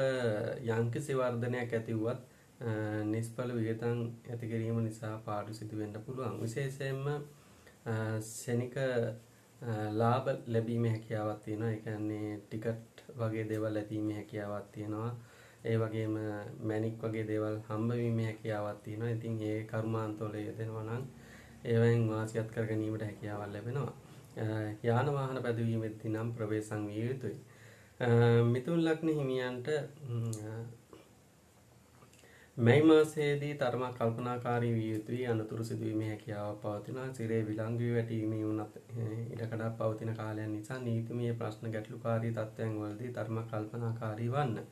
යම්කිසි වර්ධනයක් ඇති වුවත් නිෂ්ඵල වියතන් ඇති කිරීම නිසා පාඩු සිදු වෙන්න පුළුවන්. විශේෂයෙන්ම ශනික ලාභ ලැබීමේ හැකියාවක් තියෙනවා. ඒ කියන්නේ ටිකට් වගේ දේවල් ලැබීමේ හැකියාවක් තියෙනවා. ඒ වගේම මැනික් වගේ දේවල් හම්බ වීමේ හැකියාවක් තියෙනවා. ඉතින් ඒ කර්මාන්තවල යෙදෙනවා නම් ඒවෙන් වාසියත් කර ගැනීමට හැකියාවක් ලැබෙනවා. යාන වාහන පැදවීමේදී නම් ප්‍රවේශම් විය යුතුයි. මිථුන ලග්න හිමියන්ට මේ මාසයේදී තරමක් කල්පනාකාරී විය යුතුයි. අනතුරු සිදුවීමේ හැකියාවක් පවතිනවා. සිරේ විලංගු වැටීමේ වුණත් ඉඩකඩක් පවතින කාලයක් නිසා නීතිමය ප්‍රශ්න ගැටලුකාරී තත්ත්වයන් වලදී තරමක් කල්පනාකාරී වන්න.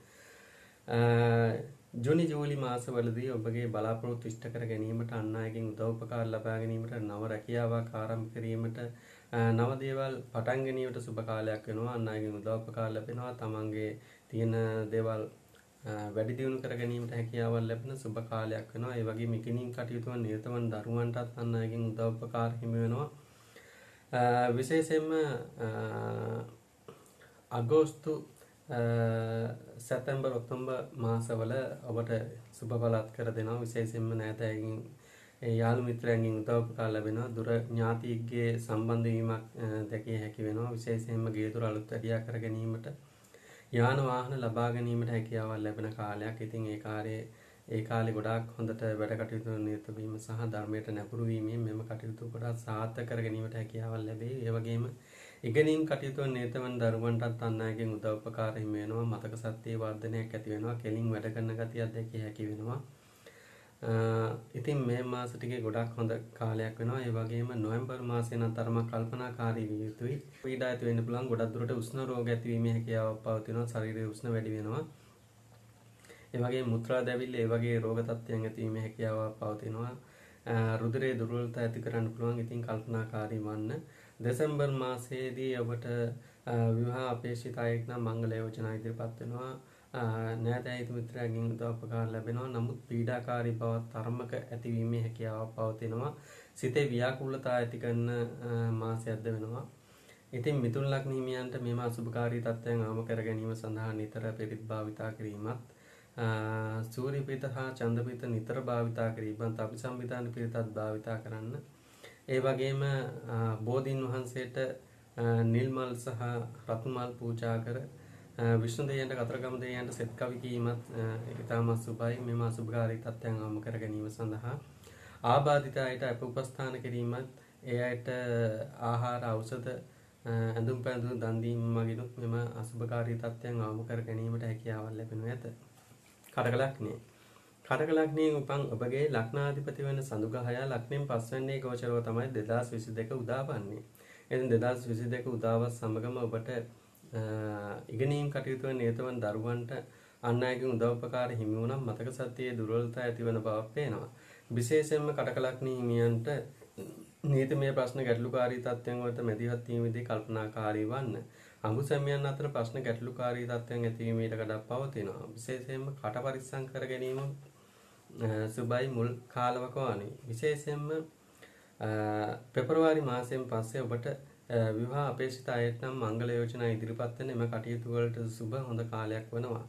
ජුනි ජූලි මාසවලදී ඔබගේ බලාපොරොත්තු ඉෂ්ට කර ගැනීමට අන් අයගෙන් උදව් උපකාර ලබා ගැනීමට නව රැකියාවක් ආරම්භ කිරීමට නව දේවල් පටන් ගැනීමට සුබ කාලයක් වෙනවා. අන් අයගෙන් උදව් උපකාර ලැබෙනවා. තමන්ගේ තියෙන දේවල් වැඩි දියුණු කර ගැනීමට හැකියාවක් ලැබෙන සුබ කාලයක් වෙනවා. ඒ වගේම ඉගෙනීම් කටයුතු වල නිරත වන දරුවන්ටත් අන් අයගෙන් උදව් උපකාර හිමි වෙනවා. විශේෂයෙන්ම අගෝස්තු සැප්තැම්බර් ඔක්තෝබර් මාසවල ඔබට සුබ බලත් කර දෙනවා. විශේෂයෙන්ම නෑදෑයන්ගෙන් යාළු මිත්‍රයන්ගෙන් උදව් උපකාර ලැබෙනවා. දුර ඥාතීන්ගේ සම්බන්ධ වීමක් දැකිය හැකි වෙනවා. විශේෂයෙන්ම ගේ දොර අලුත් වැඩියා කර ගැනීමට යාන වාහන ලබා ගැනීමට හැකියාවක් ලැබෙන කාලයක්. ඉතින් ඒ කාලේ ගොඩාක් හොඳට වැඩ කටයුතු නිරත වීම සහ ධර්මයට නැඹුරු වීමෙන් මෙම කටයුතු ගොඩාක් සාර්ථක කර ගැනීමට හැකියාවක් ලැබේ. ඒ වගේම ඉගෙනීම් කටයුතු නිරත වන දරුවන්ටත් අන් අයගෙන් උදව් උපකාර හිමි වෙනවා. මතක ශක්තිය වර්ධනයක් ඇති වෙනවා. කෙලින් වැඩ කරන ගතියක් දැකිය හැකි වෙනවා. ඉතින් මේ මාස ටිකේ ගොඩක් හොඳ කාලයක් වෙනවා. ඒ වගේම නොවැම්බර් මාසයේ නම් තරමක් කල්පනාකාරී විය යුතුයි. පීඩා ඇති වෙන්න පුළුවන්. ගොඩක් දුරට උෂ්ණ රෝග ඇතිවීමේ හැකියාවක් පවතිනවා. ශරීරයේ උෂ්ණ වැඩි වෙනවා. ඒ වගේම මුත්‍රා දැවිල්ල ඒ වගේ රෝග තත්ත්වයන් ඇතිවීමේ හැකියාවක් පවතිනවා. රුධිරයේ දුර්වලතා ඇති කරන්න පුළුවන්. ඉතින් කල්පනාකාරී වන්න. දෙසැම්බර් මාසයේදී ඔබට විවාහ අපේක්ෂිත අයෙක් නම් මංගල යෝජනා ඉදිරිපත් වෙනවා. නෑදෑ මිත්‍රයාගෙන් උදව්පකාර ලැබෙනවා. නමුත් පීඩාකාරී බව තරමක ඇතිවීමේ හැකියාවක් පවතිනවා. සිතේ ව්‍යාකූලතා ඇති කරන මාසයක්ද වෙනවා. ඉතින් මිතුන් ලග්න හිමියන්ට මේම අසුභකාරී තත්ත්වයන් අවම කර ගැනීම සඳහා නිතර පිරිත් භාවිතා කිරීමත්, සූර්ය පිරිත හා චන්ද්‍ර පිරිත නිතර භාවිතා කිරීමත්, අභිසම්විධාන පිරිතත් භාවිතා කරන්න. ඒ වගේම බෝධීන් වහන්සේට නිල් මල් සහ රතු මල් පූජා කර විෂ්ණු දෙවියන්ට කතරගම දෙවියන්ට සෙත් කවි කීමත් ඉතාමත් සුභයි. මෙම අසුභකාරී තත්ත්වයන් අවම කර ගැනීම සඳහා ආබාධිත අයට අප උපස්ථාන කිරීමත්, ඒ අයට ආහාර ඖෂධ ඇඳුම් පැළඳුම් දන් දීම මගිනුත් මෙම අසුභකාරී තත්ත්වයන් අවම කර ගැනීමට හැකියාවක් ලැබෙනු ඇත. කටක ලග්නය. කටක ලග්නයෙන් උපන් ඔබගේ ලග්නාධිපති වන සඳුගහයා ලග්නයෙන් පස්වැන්නේ ගෝචරව තමයි 2022 උදා වන්නේ. එදින 2022 උදාවත් සමගම ඔබට ඉගෙනීම් කටයුතු වන නියතවන් දරුවන්ට අන් අයගෙන් උදව්පකාර හිමි වුණා මතක සතියේ දුර්වලතා ඇතිවන බවක් පේනවා. විශේෂයෙන්ම කටක ලග්න හිමියන්ට නීතිමය ප්‍රශ්න ගැටලුකාරී තත්ත්වයන් වලට මැදිහත් වීමේදී කල්පනාකාරී වන්න. අඹු සැමියන් අතර ප්‍රශ්න ගැටලුකාරී තත්ත්වයන් ඇතිවීමට ගඩක් පවතිනවා. විශේෂයෙන්ම කට පරිස්සම් කර ගැනීම සුබයි මුල් කාලවක වන්නේ. විශේෂයෙන්ම පෙබරවාරි මාසයෙන් පස්සේ ඔබට විවාහ අපේක්ෂිත අයට නම් මංගල යෝජනා ඉදිරිපත් වෙන එම කටයුතු වලට සුබ හොඳ කාලයක් වෙනවා.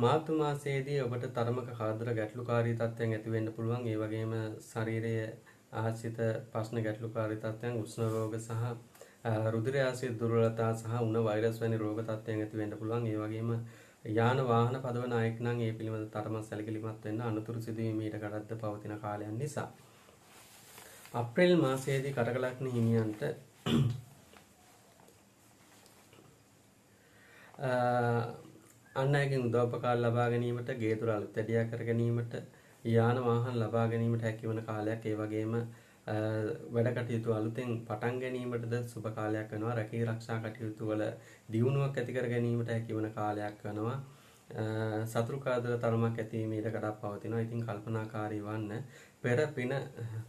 මාර්තු මාසයේදී ඔබට තරමක කාදර ගැටලුකාරී තත්ත්වයන් ඇති වෙන්න පුළුවන්. ඒ වගේම ශරීරයේ ආශ්‍රිත ප්‍රශ්න ගැටලුකාරී තත්ත්වයන්, උෂ්ණ රෝග සහ රුධිර ආශ්‍රිත දුර්වලතා සහ උණ වෛරස් වැනි රෝග තත්ත්වයන් ඇති වෙන්න පුළුවන්. ඒ වගේම යාන වාහන පදවන අයෙක් නම් ඒ පිළිබඳ තරම සැලකිලිමත් වෙන්න අනුතුරු සිදුවීම් ඊට කඩද්ද පවතින කාලයන් නිසා. අප්‍රේල් මාසයේදී කටක ලග්න හිමියන්ට අන් අයගෙන් උදව්පකාර ලබා ගැනීමට, ගේ දොර අලුත් ඇඩියා කර ගැනීමට, යාන වාහන ලබා ගැනීමට හැකිවන කාලයක්. ඒ වගේම වැඩ කටයුතු අලුතෙන් පටන් ගැනීමටද සුබ කාලයක් වෙනවා. රැකී ආරක්ෂා කටයුතු වල දියුණුවක් ඇති කර ගැනීමට හැකිවන කාලයක් වෙනවා. සතුරු කාදර තරමක් ඇතිවීමට ගඩක් පවතිනවා. ඉතින් කල්පනාකාරී වන්න. පෙර පින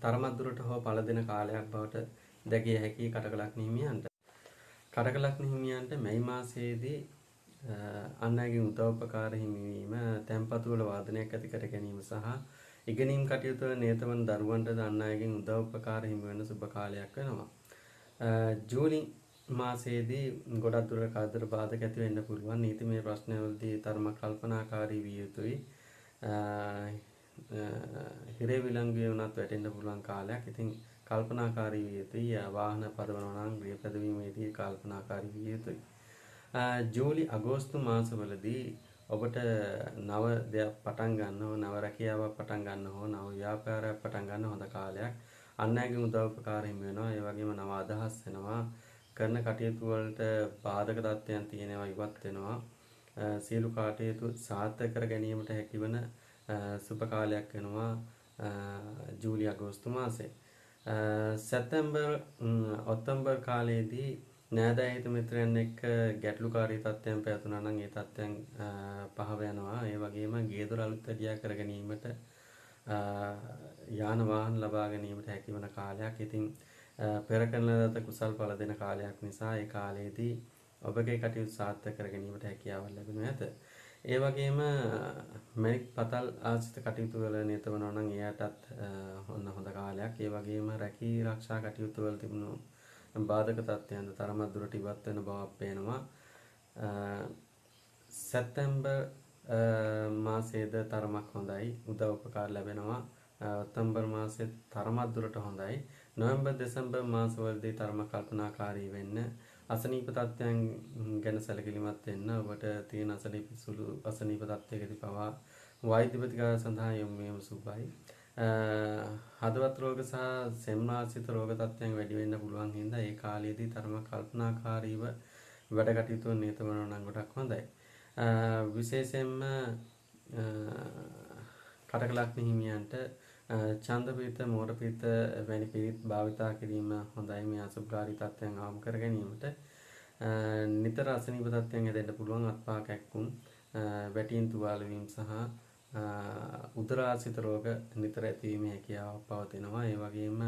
තරමක් දුරට හෝ පළ දෙන කාලයක් බවට දැකිය හැකි කටක ලග්න හිමියන්ට. කටක ලග්න හිමියන්ට මේ මාසයේදී අන් අයගෙන් උදව්පකාර හිමිවීම, තැන්පතු වල වාදනයක් ඇති කර ගැනීම සහ ඉගෙනීම් කටයුතු වල නියතවන දරුවන්ට අන් අයගෙන් උදව්පකාර හිමි වෙන සුබ කාලයක් වෙනවා. ජූනි මාසයේදී ගොඩක් දුර කාදර බාධක ඇති වෙන්න පුළුවන්. නීතිමය ප්‍රශ්නවලදී තරම කල්පනාකාරී විය යුතුයි. හිරේ විලංගුවේ වුණත් වැටෙන්න පුළුවන් කාලයක්. ඉතින් කල්පනාකාරී විය යුතුයි. වාහන පදවනවා නම් ගෘහ පැදවීමේදී කල්පනාකාරී විය යුතුයි. ජූලි අගෝස්තු මාසවලදී ඔබට නව දෙයක් පටන් ගන්න හෝ නව රැකියාවක් පටන් ගන්න හෝ නව ව්‍යාපාරයක් පටන් ගන්න හොඳ කාලයක්. අන් අයගෙන් උදව්පකාර හිමි වෙනවා. ඒ වගේම නව අදහස් එනවා. කරන කටයුතු වලට බාධක තත්ත්වයන් තියෙනවා ඉවත් වෙනවා. සියලු කටයුතු සාර්ථක කර ගැනීමට හැකිවන සුබ කාලයක් වෙනවා ජූලි අගෝස්තු මාසේ. සැප්තැම්බර් ඔක්තෝබර් කාලයේදී නෑදෑ හිත මිත්‍රයන් එක්ක ගැටලුකාරී තත්ත්වයන් පැවතුණා නම් ඒ තත්ත්වයන් පහව යනවා. ඒ වගේම ගේ දොර අලුත් ඇඩියා කර ගැනීමට, යාන වාහන ලබා ගැනීමට හැකිවන කාලයක්. ඉතින් පෙර කරන ලද කුසල් ඵල දෙන කාලයක් නිසා ඒ කාලයේදී ඔබගේ කටයුතු සාර්ථක කර ගැනීමට හැකියාවක් ලැබෙනු ඇත. ඒ වගේම මැණික් පතල් ආශ්‍රිත කටයුතු වල නිරත වෙනවා නම් එයාටත් හොඳ කාලයක්. ඒ වගේම රැකී ආරක්ෂා කටයුතු වල තිබුණු බාධක තත්ත්වයන් තරමක් දුරට ඉවත් වෙන බවක් පේනවා. සැප්තැම්බර් මාසයේද තරමක් හොඳයි. උදව්පකාර ලැබෙනවා. ඔක්තෝබර් මාසයේ තරමක් දුරට හොඳයි. නොවැම්බර් දෙසැම්බර් මාසවලදී තරමක් කල්පනාකාරී වෙන්න. අසනීප තත්ත්වයන් ගැන සැලකිලිමත් වෙන්න. ඔබට තියෙන සුළු අසනීප තත්ත්වයකදී පවා වෛද්‍ය ප්‍රතිකාර සඳහා යොමු වීම සුබයි. හදවත් රෝග සහ සෙම්නාසිත රෝග තත්ත්වයන් වැඩි වෙන්න පුළුවන් හින්දා ඒ කාලයේදී තරමක් කල්පනාකාරීව වැඩ කටයුතු නිරත වෙනවා නම් ගොඩක් හොඳයි. විශේෂයෙන්ම කටක ලග්න හිමියන්ට චන්ද්‍රපීත, මෝරපීත වැනි පිරිත් භාවිතා කිරීම හොඳයි මේ අසුභකාරී තත්ත්වයන් අවම කර ගැනීමට. නිතර අසනීප තත්ත්වයන් ඇදෙන්න පුළුවන්. අත්පා කැක්කුම්, වැටීම් තුවාල වීම සහ උදරාසිත රෝග නිතර ඇතිවීමේ හැකියාවක් පවතිනවා. ඒ වගේම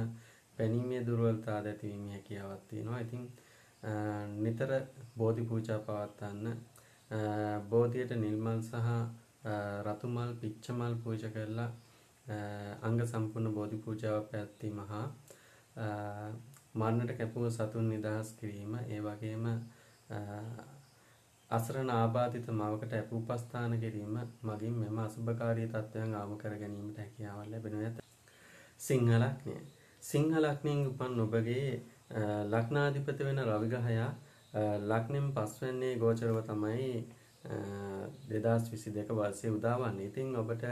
පැනීමේ දුර්වලතාවද ඇතිවීමේ හැකියාවක් තියෙනවා. ඉතින් නිතර බෝධි පූජා පවත්වන්න, බෝධියට නිල් මල් සහ රතු මල් පිච්ච මල් පූජා කරලා අංග සම්පූර්ණ බෝධි පූජාව පැවැත්වීම හා මරණයට කැපුව සතුන් නිදහස් කිරීම ඒ වගේම අසරණ ආබාධිත මවකට උපස්ථාන කිරීම මගින් මෙම අසුභකාරී තත්ත්වයන් අවම කර ගැනීමට හැකියාව ලැබෙනු ඇත. සිංහ ලග්නය. සිංහ ලග්නයෙන් උපන් ඔබගේ ලග්නාධිපති වෙන රවි ග්‍රහයා ලග්නෙන් පස්වැන්නේ ගෝචරව තමයි 2022 වර්ෂයේ උදා වන්නේ. ඉතින් ඔබට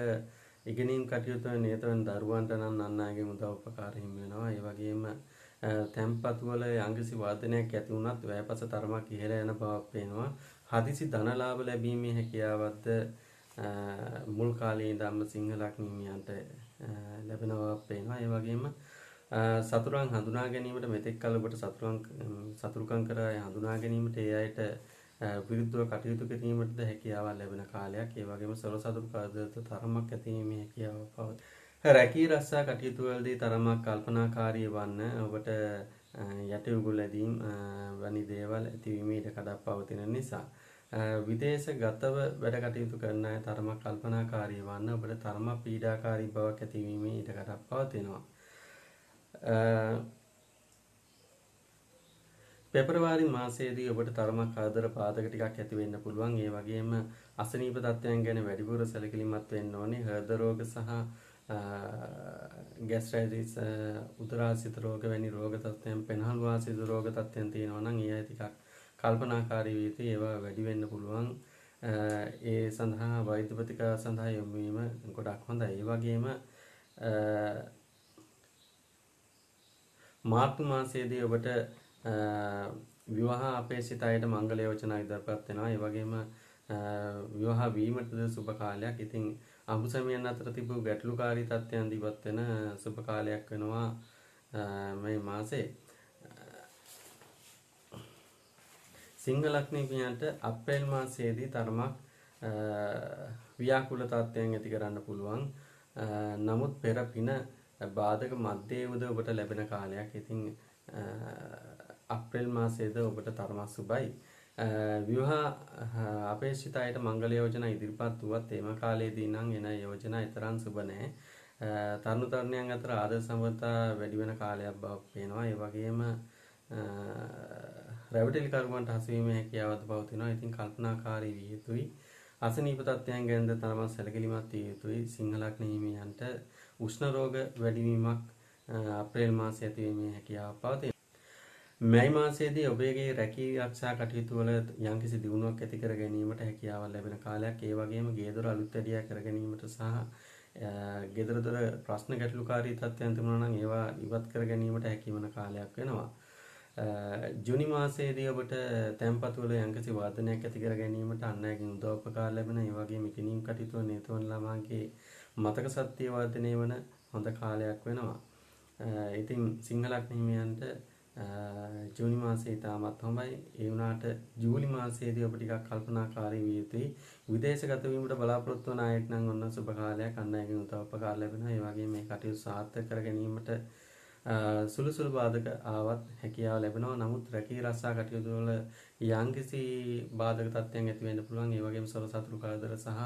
ඉගෙනීම් කටයුතු නියත වෙන දරුවන්ට නම් අන් අයගෙන් උදව් උපකාර හිමි වෙනවා. ඒ වගේම තැන්පතු වල යම්කිසි වර්ධනයක් ඇති වුණත් වැයපස තරමක් ඉහළ යන බවක් පේනවා. හදිසි ධන ලාභ ලැබීමේ හැකියාවක්ද මුල් කාලයේ ඉඳන්ම සිංහ ලග්නියන්ට ලැබෙන බවක් පේනවා. ඒ වගේම සතුරන් හඳුනා ගැනීමට මෙතෙක් කල ඔබට සතුරුකම් කර හඳුනා ගැනීමට ඒ අයට විරුද්ධව කටයුතු කිරීමටද හැකියාවක් ලැබෙන කාලයක්. ඒ වගේම සොර සතුරු කරදරත තරමක් ඇතිවීමේ හැකියාව පවතී. රැකී රස්සා කටයුතු වලදී තරමක් කල්පනාකාරී වන්න ඔබට යටි උගුල් ඇදීම් වැනි දේවල් ඇතිවීමේ ඉඩකඩක් පවතින නිසා විදේශගතව වැඩ කටයුතු කරන අය තරමක් කල්පනාකාරී වන්න ඔබට තරමක් පීඩාකාරී බවක් ඇතිවීමේ ඉඩකඩක් පවතිනවා. පෙබරවාරි මාසයේදී ඔබට තරමක් කරදර පාදක ටිකක් ඇති වෙන්න පුළුවන්. ඒ වගේම අසනීප තත්ත්වයන් ගැන වැඩිපුර සැලකිලිමත් වෙන්න ඕනේ. හෘද රෝග සහ ગેස්ට්‍රයිටිස් උදරාසිත රෝග වැනි රෝග තත්ත්වයන් පෙනහළු වාසිත රෝග තත්ත්වයන් තියෙනවා නම් ඒ අය ටිකක් කල්පනාකාරී වී යුතුයි. ඒවා වැඩි වෙන්න පුළුවන්. ඒ සඳහා වෛද්‍ය ප්‍රතිකාර සඳහා යොමු වීම ගොඩක් හොඳයි. ඒ වගේම මාර්තු මාසයේදී ඔබට විවාහ අපේක්ෂිත අයට මංගල යෝජනා ඉදිරිපත් වෙනවා. ඒ වගේම විවාහ වීමටද සුබ කාලයක්. ඉතින් අඹුසැමියන් අතර තිබූ ගැටලුකාරී තත්ත්වයන් දිවත් වෙන සුබ කාලයක් වෙනවා මේ මාසේ. සිංහ ලග්නිකයන්ට අප්‍රේල් මාසයේදී තරමක් ව්‍යාකූල තත්ත්වයන් ඇති කරන්න පුළුවන්. නමුත් පෙර පින බාධක මැදේවද ඔබට ලැබෙන කාලයක්. ඉතින් අප්‍රේල් මාසයේද ඔබට තරමක් සුබයි. විවාහ අපේක්ෂිත අයට මංගල යෝජනා ඉදිරිපත් වුවත් එම කාලයේදී නම් එන යෝජනා තරම් සුබ නැහැ. තරුණ තරුණියන් අතර ආදර සම්බන්ධතා වැඩි වෙන කාලයක් බවක් පේනවා. ඒ වගේම රැවටිලි කරුවන්ට හසුවීමේ හැකියාවක් පවතිනවා. ඉතින් කල්පනාකාරී විය යුතුයි. අසනීප තත්ත්වයන් ගැනද තරමක් සැලකිලිමත් විය යුතුයි. සිංහ ලග්න හිමියන්ට උෂ්ණ රෝග වැඩිවීමක් අප්‍රේල් මාසයේ ඇතිවීමේ හැකියාවක් පවතී. මැයි මාසයේදී ඔබගේ රැකී ආරක්ෂා කටයුතු වල යම්කිසි දියුණුවක් ඇති කර ගැනීමට හැකියාවක් ලැබෙන කාලයක්. ඒ වගේම ගේ දොර අලුත් වැඩියා කර ගැනීමට සහ ගෙදර දොර ප්‍රශ්න ගැටලුකාරී තත්ත්වයන් තිබුණා නම් ඒවා ඉවත් කර ගැනීමට හැකි වන කාලයක් වෙනවා. ජූනි මාසයේදී ඔබට තැන්පතු වල යම්කිසි වර්ධනයක් ඇති කර ගැනීමට අන් අයගෙන් උදව් උපකාර ලැබෙන. ඒ වගේම ඉගෙනීම් කටයුතු වල නිරත වන ළමයින්ගේ මතක ශක්තිය වර්ධනය වන හොඳ කාලයක් වෙනවා. ඉතින් සිංහ ලග්න හිමියන්ට ජූනි මාසයේ ඉතාමත් හොඳයි. ඒ වුණාට ජූලි මාසයේදී ඔබ ටිකක් කල්පනාකාරී විය යුතුයි. විදේශගත වීමට බලාපොරොත්තු වන අයට නම් ඔන්න සුබ කාලයක්. අන් අයගෙන් උදව් උපකාර ලැබෙනවා. ඒ වගේම මේ කටයුතු සාර්ථක කර ගැනීමට සුළු බාධක ආවත් හැකියාව ලැබෙනවා. නමුත් රැකී රක්ෂා කටයුතු වල යම්කිසි බාධක තත්ත්වයන් ඇති වෙන්න පුළුවන්. ඒ වගේම සොර සතුරු කරදර සහ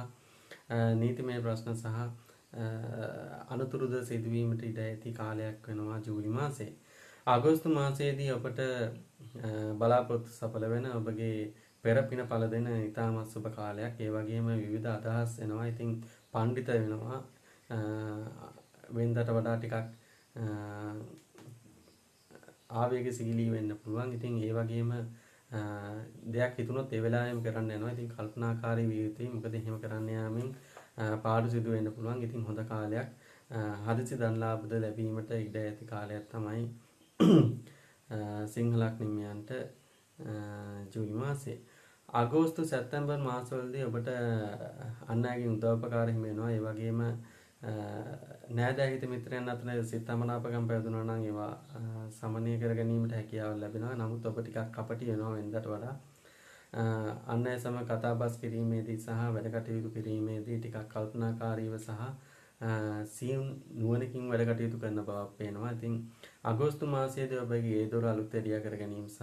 නීතිමය ප්‍රශ්න සහ අනතුරුද සිදුවීමට ඉඩ ඇති කාලයක් වෙනවා ජූලි මාසයේ. අගෝස්තු මාසයේදී ඔබට බලාපොරොත්තු සඵල වෙන ඔබගේ පෙර පින පළ දෙන ඉතාමත් සුබ කාලයක්. ඒ වගේම විවිධ අදහස් එනවා. ඉතින් පඬිත වෙනවා. වෙනදට වඩා ටිකක් ආවේගශීලී වෙන්න පුළුවන්. ඉතින් ඒ වගේම දෙයක් හිතුනොත් ඒ වෙලාවෙම කරන්න යනවා. ඉතින් කල්පනාකාරී විය යුතුයි. මොකද එහෙම කරන්න යාමෙන් පාඩු සිදු වෙන්න පුළුවන්. ඉතින් හොඳ කාලයක්. හදිසි ධන ලාභද ලැබීමට ඉඩ ඇති කාලයක් තමයි සිංහ ලග්න හිමියන්ට ජූලි මාසයේ. අගෝස්තු සැප්තැම්බර් මාසවලදී ඔබට අන් අයගෙන් උදව් උපකාර හිමි වෙනවා. ඒ වගේම නෑදෑ හිත මිත්‍රයන් අතර සිත සමනාපකම් පැවතුණා නම් ඒවා සමනය කර ගැනීමට හැකියාව ලැබෙනවා. නමුත් ඔබ ටිකක් කපටි වෙනවා වෙනදට වඩා. අන් අය සමග කතා බස් කිරීමේදී සහ වැඩ කටයුතු කිරීමේදී ටිකක් කල්පනාකාරීව සහ සියුම් නුවණකින් වැඩ කටයුතු කරන බවක් පේනවා. ඉතින් අගෝස්තු මාසයේදී ඔබගේ ඒ දොර අලුත් වැඩියා කර ගැනීම සහ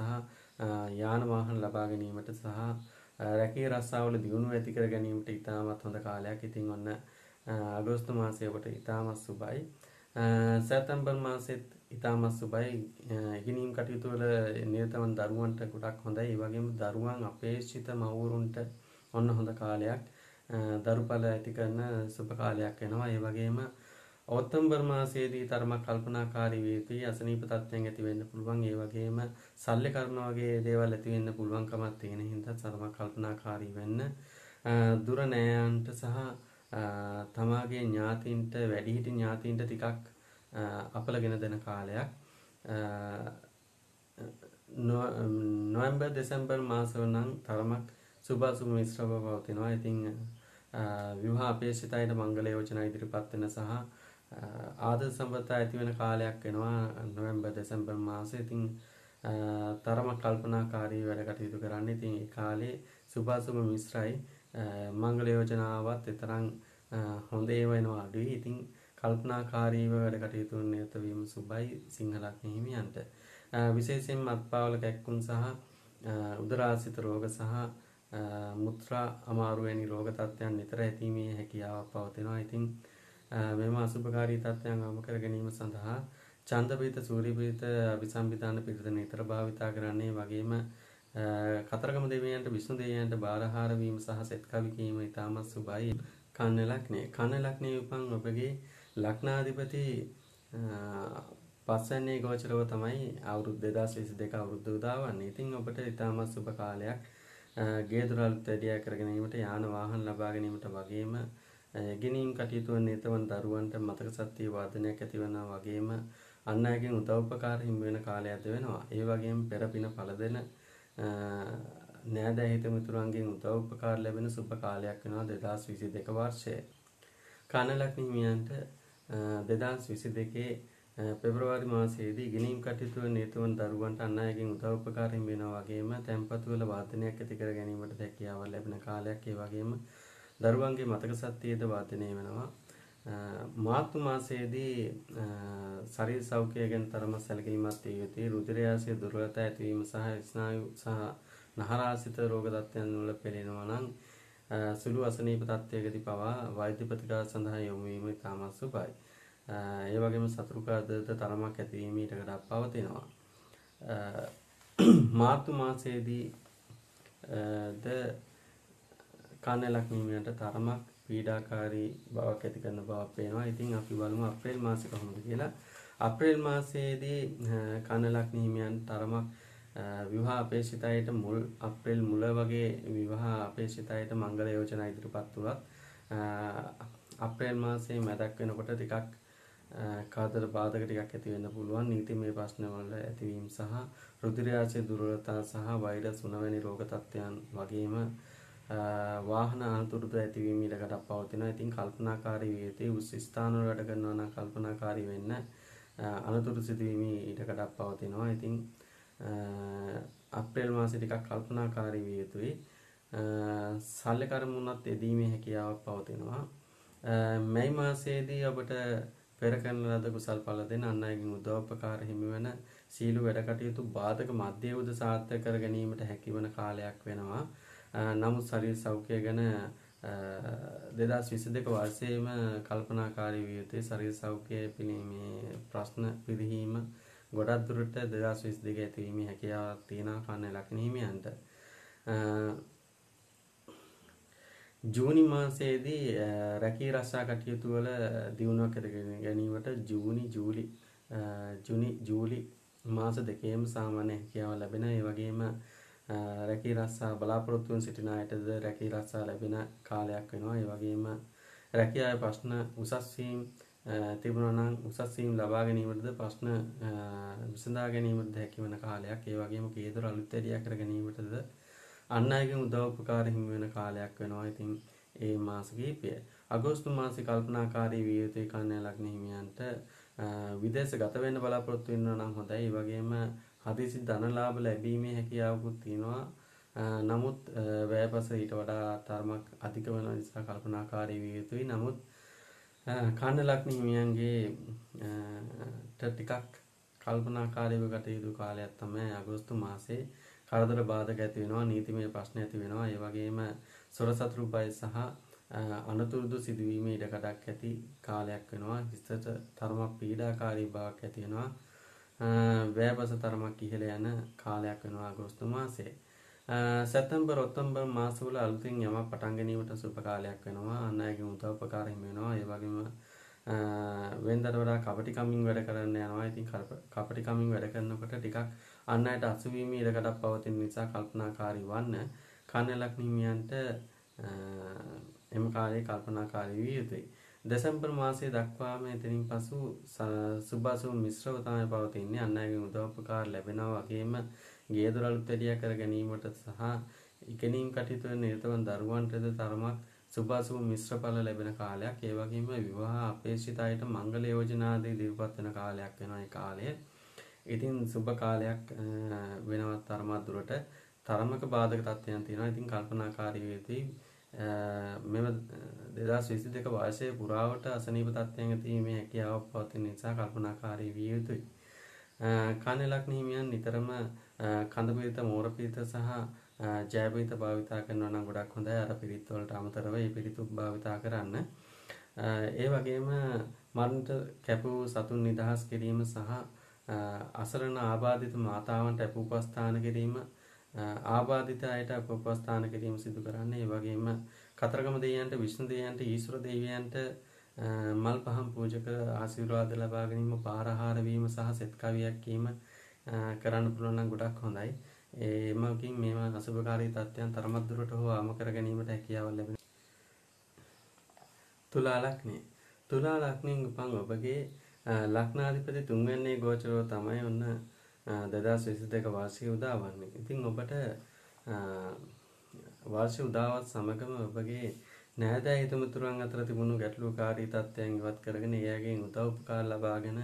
යාන වාහන ලබා ගැනීමට සහ රැකී රස්සාවල දියුණුව ඇති කර ගැනීමට ඉතාමත් හොඳ කාලයක්. ඉතින් ඔන්න අගෝස්තු මාසය ඔබට ඉතාමත් සුබයි. සැප්තැම්බර් මාසෙත් ඉතාමත් සුබයි. ඉගෙනීම් කටයුතු වල නිරත වන දරුවන්ට ගොඩක් හොඳයි. ඒ වගේම දරුවන් අපේක්ෂිත මව්වරුන්ට ඔන්න හොඳ කාලයක්. දරුඵල ඇති කරන සුබ කාලයක් වෙනවා. ඒ වගේම ඔක්තෝබර් මාසයේදී තරමක් කල්පනාකාරී විය යුතුයි. අසනීප තත්ත්වයන් ඇති වෙන්න පුළුවන්. ඒ වගේම සල්ලි කර්ම වගේ දේවල් ඇති වෙන්න පුළුවන්කමක් තියෙන හින්දා තරමක් කල්පනාකාරී වෙන්න. දුර නෑයන්ට සහ තමාගේ ඥාතීන්ට වැඩිහිටි ඥාතීන්ට ටිකක් අපලගෙන දෙන කාලයක්. නොවැම්බර් දෙසැම්බර් මාසවල නම් තරමක් සුබ අසුබ මිශ්‍රව පවතිනවා. ඉතින් විවාහ අපේක්ෂිතයිට මංගල යෝජනා ඉදිරිපත් වෙන සහ ආදර සම්බන්ධතා ඇති වෙන කාලයක් වෙනවා නොවැම්බර් දෙසැම්බර් මාසෙ. ඉතින් තරමක් කල්පනාකාරී වැඩ කටයුතු කරන්න. ඉතින් ඒ කාලේ සුබ අසුබ මිශ්‍රයි. මංගල යෝජනාවත් තරම් හොඳ ඒවා වෙනවා අඩුයි. ඉතින් කල්පනාකාරීව වැඩ කටයුතු නිරත වීම සුබයි සිංහ ලග්න හිමියන්ට. විශේෂයෙන් මත්පාවල කැක්කුම් සහ උදරාසිත රෝග සහ මුත්‍රා අමාරු වැනි රෝග තත්ත්වයන් නිතර ඇතිවීමේ හැකියාවක් පවතිනවා. ඉතින් මෙම අසුභකාරී තත්ත්වයන් අවම කර ගැනීම සඳහා ඡන්දපීත සූර්යපීත අபிසම්විධාන පිරිත නිතර භාවිතා කරන්නේ. වගේම කතරගම දෙවියන්ට විෂ්ණු දෙවියන්ට බාරහාර වීම සහ සෙත් කවි කීම ඉතාමත් සුබයි. කන්න ලග්නේ ලග්නේ උපන් ඔබගේ ලග්නාධිපති පස්වැන්නේ ගෝචරව තමයි අවුරුදු 2022 අවුරුද්ද උදා වන්නේ. ඉතින් ඔබට ඉතාමත් සුබ කාලයක්. ගේ දොරවල් වැඩි කර ගැනීමට යාන වාහන ලබා ගැනීමට වගේම ඉගෙනීම් කටයුතු වන නිරතවන දරුවන්ට මතක ශක්තිය වර්ධනයක් ඇති වෙනවා. වගේම අන් අයගෙන් උදව්පකාර හිමි වෙන කාලයක්ද වෙනවා. ඒ වගේම පෙරපින පළ දෙන නෑදෑ හිත මිතුරන්ගෙන් උදව්පකාර ලැබෙන සුබ කාලයක් වෙනවා 2022 වර්ෂයේ. කන්න ලග්න හිමියන්ට 2022 පෙබරවාරි මාසයේදී ඉගෙනීම් කටයුතු වල නිරත වන දරුවන්ට අන් අයගෙන් උදව්පකාර හිමි වෙනවා. වගේම තැන්පතු වල වර්ධනයක් ඇති කර ගැනීමට හැකියාවක් ලැබෙන කාලයක්. ඒ වගේම දරුවන්ගේ මතක ශක්තියද වර්ධනය වෙනවා. මාර්තු මාසයේදී ශරීර සෞඛ්‍යය ගැන තරම සැලකිලිමත් විය යුතුයි. රුධිරයාසය දුර්වලතා ඇතිවීම සහ ස්නායු සහ නහරාසිත රෝග තත්ත්වයන් වල පෙළෙනවා නම් සුළු අසනීප තත්ත්වයකදී පවා වෛද්‍ය ප්‍රතිකාර සඳහා යොමු වීම ඉතාමත් සුබයි. ඒ වගේම සතුරුකාදද තරමක් ඇතිවීම ඊට වඩා පවතිනවා. මාර්තු මාසයේදී ද කන්න ලග්න හිමියන්ට තරමක් පීඩාකාරී බවක් ඇති කරන බවක් පේනවා. ඉතින් අපි බලමු අප්‍රේල් මාසෙ කොහොමද කියලා. අප්‍රේල් මාසයේදී කන්න ලග්න හිමියන් තරමක් විවාහ අපේක්ෂිතයට මුල් අප්‍රේල් මුල වගේ විවාහ අපේක්ෂිතයට මංගල යෝජනා ඉදිරිපත් වුණත් අප්‍රේල් මාසයේ මැදක් වෙනකොට ටිකක් කාදර බාධක ටිකක් ඇති වෙන්න පුළුවන්. නීතිමය ප්‍රශ්න වල ඇතිවීම සහ රුධිරයාසයේ දුර්වලතා සහ වෛරස් උණවැනි රෝග තත්ත්වයන් වගේම වාහන අනතුරුද ඇතිවීම ඊළඟට පවතිනවා. ඉතින් කල්පනාකාරී විය යුතුයි. උස් ස්ථාන වල වැඩ කරනවා නම් කල්පනාකාරී වෙන්න. අනතුරු සිදුවීම ඊළඟට පවතිනවා. ඉතින් අප්‍රේල් මාසෙ ටිකක් කල්පනාකාරී විය යුතුයි. සල්ලි කර්මුණත් යෙදීමේ හැකියාවක් පවතිනවා. මැයි මාසයේදී ඔබට පෙර කරන ලද කුසල් ඵල දෙන අන් අයගෙන් උදව්පකාර හිමි වෙන සීල වැඩ කටයුතු බාධක මධ්‍ය උද සාර්ථක කර ගැනීමට හැකිවන කාලයක් වෙනවා. නමුත් ශරීර සෞඛ්‍යය ගැන 2022 වර්ෂයේම කල්පනාකාරී විය යුතුයි. ශරීර සෞඛ්‍යය පිළිමේ ප්‍රශ්න පිළිහිම ගොඩක් දුරට 2022 ඇතිවීමේ හැකියාවක් තියෙනවා කන්න ලග්න හිමියන්ට. ජූනි මාසයේදී රැකී රක්ෂා කටයුතු වල දියුණුවක් ඇති ගැනීමට ජූලි මාස දෙකේම සාමාන්‍ය හැකියාව ලැබෙන. ඒ වගේම රැකී රක්ෂා බලාපොරොත්තු වන සිටින අයටද රැකී රක්ෂා ලැබෙන කාලයක් වෙනවා. ඒ වගේම රැකියාවේ ප්‍රශ්න උසස් වීම තිබුණා නම් උසස් වීම ලබා ගැනීමටද ප්‍රශ්න විසඳා ගැනීමටද හැකිවන කාලයක්. ඒ වගේම කේදර අලුත් වැඩියා කර ගැනීමටද අන් අයගෙන් උදව්පකාර හිමි වෙන කාලයක් වෙනවා. ඉතින් ඒ මාස කිහිපය අගෝස්තු මාසේ කල්පනාකාරී විය යුතුයි කන්‍යා ලග්න හිමියන්ට. විදේශ ගත වෙන්න බලාපොරොත්තු වෙනවා නම් හොඳයි. ඒ වගේම හදිසි ධන ලාභ ලැබීමේ හැකියාවකුත් තියෙනවා. නමුත් වැයපස ඊට වඩා තරමක් අධික වෙන නිසා කල්පනාකාරී විය යුතුයි. නමුත් කන්න ලග්න හිමියන්ගේ ටිකක් කල්පනාකාරීව කටයුතු කාලයක් තමයි අගෝස්තු මාසේ. කරදර බාධක ඇති වෙනවා, නීතිමය ප්‍රශ්න ඇති වෙනවා. ඒ වගේම සොර සතුරු බය සහ අනතුරුදු සිදුවීම ඉඩකඩක් ඇති කාලයක් වෙනවා. හිතට තරමක් පීඩාකාරී බවක් ඇති වෙනවා. වෑබස තරමක් ඉහළ යන කාලයක් වෙනවා අගෝස්තු මාසයේ. සැප්තැම්බර් ඔක්තෝබර් මාසවල අලුතින් යමක් පටන් ගැනීමට සුබ කාලයක් වෙනවා. අන් අයගේ උදව්පකාර හිමි වෙනවා. ඒ වගේම වෙනදට වඩා කපටිකමින් වැඩ කරන්න යනවා. ඉතින් කපටිකමින් වැඩ කරනකොට ටිකක් අන් අයට අසුවීම ඉඩකඩක් පවතින නිසා කල්පනාකාරී වන්න. කන්‍යා ලග්න හිමියන්ට එම කාලයේ කල්පනාකාරී විය යුතුයි. දෙසැම්බර් මාසයේ දක්වාම එතනින් පසු සුබ මිශ්‍රව තමයි පවතින්නේ. අන් අයගේ උදව්පකාර ලැබෙනවා වගේම ගේදොර අලුත් වැඩියා කර ගැනීමට සහ ඉගෙනීම් කටයුතු වල නිරත වන දරුවන්ටද තරමක් සුබ මිශ්‍ර ඵල ලැබෙන කාලයක්. ඒ වගේම විවාහ අපේක්ෂිත අයට මංගල යෝජනා ආදී ඉදිරිපත් වෙන කාලයක් වෙනවා මේ කාලය. ඉතින් සුබ කාලයක් වෙනවත් තරමක් දුරට තරමක බාධක තත්ත්වයන් තියෙනවා. ඉතින් කල්පනාකාරී වෙති මෙම 2022 වර්ෂයේ පුරාවට අසනීප තත්ත්වයන් ඇතිවීමේ හැකියාවක් පවතින නිසා කල්පනාකාරී විය යුතුයි. කන්‍යා ලග්න හිමියන් නිතරම කඳ පිරිත, මෝර පිරිත සහ ජය පිරිත භාවිතා කරනවා නම් ගොඩක් හොඳයි. අර පිරිත් වලට අමතරව මේ පිරිත් භාවිතා කරන්න. ඒ වගේම මරණට කැපූ සතුන් නිදහස් කිරීම සහ අසරණ ආබාධිත මාතාවන්ට අපෝපස්ථාන කිරීම, ආබාධිත අයට අපෝපස්ථාන කිරීම සිදු කරන්න. ඒ වගේම කතරගම දෙවියන්ට, විෂ්ණු දෙවියන්ට, ඊශ්වර දෙවියන්ට මල් පහන් පූජක ආශිර්වාද ලබා ගැනීම, පාරහාර වීම සහ සෙත් කවියක් කීම කරන්න පුළුවන් නම් ගොඩක් හොඳයි. එමගින් මේව අසුභකාරී තත්ත්වයන් තරමක් දුරට හෝ අවම කර ගැනීමට හැකියාව ලැබෙනවා. තුලා ලග්නය. තුලා ලග්නයෙන් උපන් ඔබගේ ලග්නාධිපති තුන්වැන්නේ ගෝචරව තමයි ඔන්න 2022 වාර්ෂික උදා වන්නේ. ඉතින් ඔබට වාර්ෂික උදාවත් සමගම ඔබගේ නෑදෑ හිතමිතුරන් අතර තිබුණු ගැටලුකාරී තත්ත්වයන් ඉවත් කරගෙන එයාගෙන් උදව් උපකාර ලබාගෙන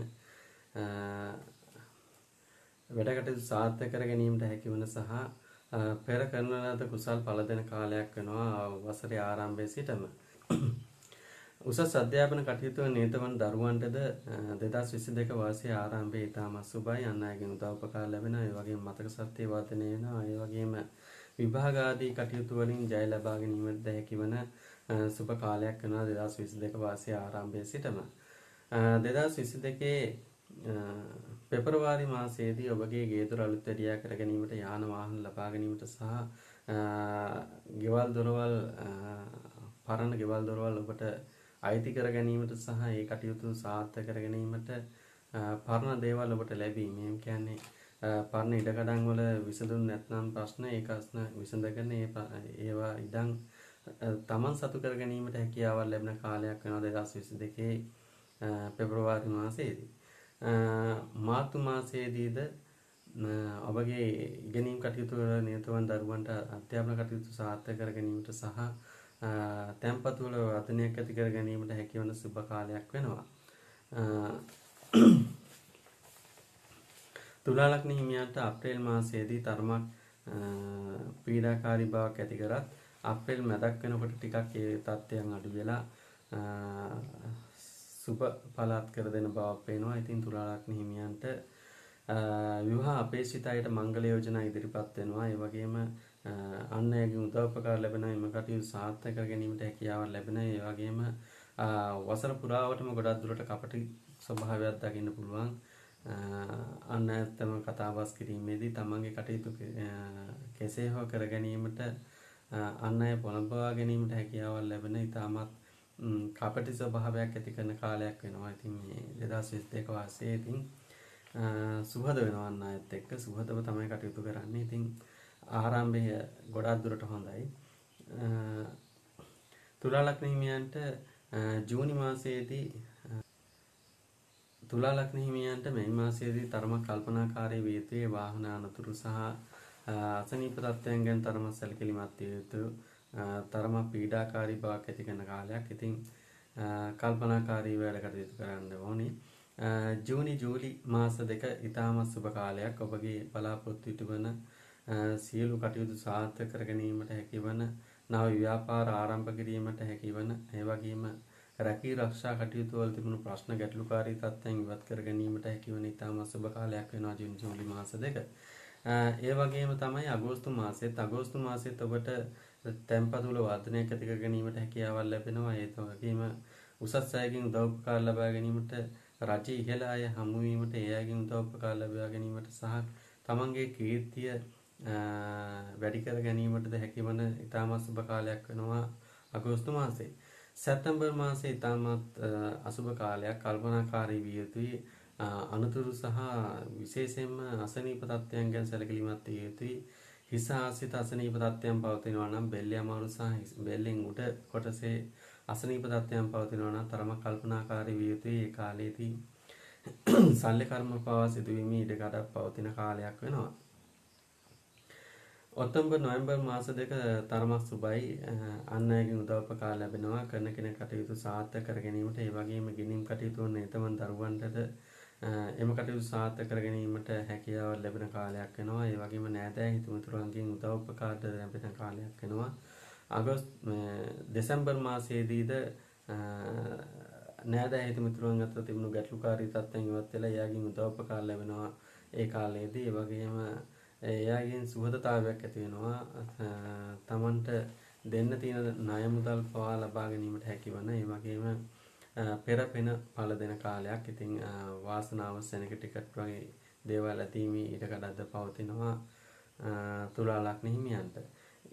වැඩ කටයුතු සාර්ථක කර ගැනීමට හැකි වන සහ පෙර කරන ලද කුසල් පළ දෙන කාලයක් වෙනවා වසරේ ආරම්භයේ සිටම. උසස් අධ්‍යාපන කටයුතු වල නිරත වන දරුවන්ටද 2022 වර්ෂයේ ආරම්භයේ ඉතාම සුබයි. අන් අයගෙන් උදව් උපකාර ලැබෙනවා. ඒ වගේම මතක ශක්තිය වර්ධනය වෙනවා. ඒ වගේම විභාග ආදී කටයුතු වලින් ජය ලබා ගැනීමට හැකි වන සුබ කාලයක් වෙනවා 2022 වර්ෂයේ ආරම්භයේ සිටම. 2022 පෙබරවාරි මාසයේදී ඔබගේ ගේදොර අලුත් වැඩියා කර ගැනීමට, යාන වාහන ලබා ගැනීමට සහ ගෙවල් දොරවල් පරණ ගෙවල් දොරවල් ඔබට අයිති කර ගැනීමට සහ ඒ කටයුතු සාර්ථක කර ගැනීමට පරණ දේවල් ඔබට ලැබී. මේ කියන්නේ පරණ ඉඩකඩම් වල විසඳුම් නැත්නම් ප්‍රශ්න ඒකස්න විසඳගෙන ඒවා ඉඩම් තමන් සතු කර ගැනීමට හැකියාවක් ලැබෙන කාලයක් වෙනවා 2022 පෙබරවාරි මාසයේදී. මාර්තු මාසයේදීද ඔබගේ ඉගෙනීම් කටයුතු වල නිරත වන දරුවන්ට අධ්‍යාපන කටයුතු සාර්ථක කර ගැනීමට සහ තැන්පතු වල වර්ධනයක් ඇති කර ගැනීමට හැකිවන සුබ කාලයක් වෙනවා. තුලා ලග්න හිමියන්ට අප්‍රේල් මාසයේදී තරමක් පීඩාකාරී බවක් ඇති කරත් අප්‍රේල් මැදක් වෙනකොට ටිකක් ඒ තත්ත්වයන් අඩු වෙලා සුබ පළාත් කර දෙන බවක් පේනවා. ඉතින් තුලා ලග්න හිමියන්ට විවාහ අපේක්ෂිත අයට මංගල යෝජනා ඉදිරිපත් වෙනවා. ඒ වගේම අන් අයගෙන් උදව්පකාර ලැබෙනවා. එම කටයුතු සාර්ථක කර ගැනීමට හැකියාවක් ලැබෙනවා. ඒ වගේම වසර පුරාවටම ගොඩක් දුරට කපටි ස්වභාවයක් දකින්න පුළුවන්. අන් අයත්ම කතාබස් කිරීමේදී තමන්ගේ කටයුතු කෙසේ හෝ කර ගැනීමට අන් අය පොළඹවා ගැනීමට හැකියාවක් ලැබෙන ඉතාමත් කපටි ස්වභාවයක් ඇති කරන කාලයක් වෙනවා. ඉතින් මේ 2022 වර්ෂයේ ඉතින් සුහද වෙනවා අන් අයත් එක්ක සුහදව තමයි කටයුතු කරන්නේ. ඉතින් ආරම්භය ගොඩක් දුරට හොඳයි. තුලා ලග්න හිමියන්ට ජූනි මාසයේදී තුලා ලග්න හිමියන්ට මේ මාසයේදී තරමක් කල්පනාකාරී විය යුතුයි. වාහන අනතුරු සහ අසනීප තත්ත්වයන් ගැන තරමක් සැලකිලිමත් විය යුතුයි. තරමක් පීඩාකාරී බවක් ඇති කරන කාලයක්. ඉතින් කල්පනාකාරී වැඩ කටයුතු කරන්න ඕනේ. ජූනි ජූලි මාස දෙක ඉතාමත් සුබ කාලයක්. ඔබගේ බලාපොරොත්තු ඉටුවන සියලු කටයුතු සාර්ථක කර ගැනීමට හැකිවන, නව ව්‍යාපාර ආරම්භ කිරීමට හැකිවන, ඒ වගේම රැකී රක්ෂා කටයුතු වල තිබුණු ප්‍රශ්න ගැටලුකාරී තත්ත්වයන් ඉවත් කර ගැනීමට හැකිවන ඉතාමත් සුබ කාලයක් වෙනවා ජූනි ජූලි මාස දෙක. ඒ වගේම තමයි අගෝස්තු මාසෙත් ඔබට තැන්පතුල වර්ධනයක් ඇති කර ගැනීමට හැකියාවක් ලැබෙනවා. ඒත් වගේම උසස් අයගෙන් උදව් උපකාර ලබා ගැනීමට රජයේ ඉහළ අය හමු වීමට ඒ අයගෙන් උදව් උපකාර ලබා ගැනීමට සහ තමන්ගේ කීර්තිය වැඩි කර ගැනීමටද හැකිවන ඉතාමත් සුබ කාලයක් වෙනවා අගෝස්තු මාසයේ. සැප්තැම්බර් මාසයේ ඉතාමත් අසුබ කාලයක්, කල්පනාකාරී විය යුතුයි. අනතුරු සහ විශේෂයෙන්ම අසනීප තත්ත්වයන් ගැන සැලකිලිමත් විය යුතුයි. හිස ආශ්‍රිත අසනීප තත්ත්වයන් පවතිනවා නම් බෙල්ලේ අමාරු සහ බෙල්ලෙන් උඩ කොටසේ අසනීප තත්ත්වයන් පවතිනවා නම් තරමක් කල්පනාකාරී විය යුතුයි. ඒ කාලයේදී ශල්‍ය කර්ම පවා සිදුවීමේ ඉඩ කඩක් පවතින කාලයක් වෙනවා. ඔක්තෝබර් නොවැම්බර් මාස දෙක තරමක් සුබයි. අන් අයගෙන් උදව් උපකාර ලැබෙනවා. කරන කෙනෙක් කටයුතු සාර්ථක කර ගැනීමට, ඒ වගේම ගිණිම් කටයුතු වන එතමන් දරුවන්ටද එම කටයුතු සාර්ථක කර ගැනීමට හැකියාවක් ලැබෙන කාලයක් වෙනවා. ඒ වගේම නෑදෑ හිතමිතුරන්ගෙන් උදව් උපකාර ලැබෙන කාලයක් වෙනවා. දෙසැම්බර් මාසයේදීද නෑදෑ හිතමිතුරන් අතර තිබුණු ගැටලුකාරී තත්ත්වයන් ඉවත් වෙලා එයාගෙන් උදව් උපකාර ලැබෙනවා ඒ කාලයේදී. ඒ වගේම එයාගෙන් සුහදතාවයක් ඇති වෙනවා. තමන්ට දෙන්න තියෙන ණය මුදල් පවා ලබා ගැනීමට හැකිවන, ඒ වගේම පෙර පෙන පළ දෙන කාලයක්. ඉතින් වාසනාව සෙනග ටිකට් වගේ දේවල් ඇතීමේ ඉඩකඩක්ද පවතිනවා තුලා ලග්න හිමියන්ට.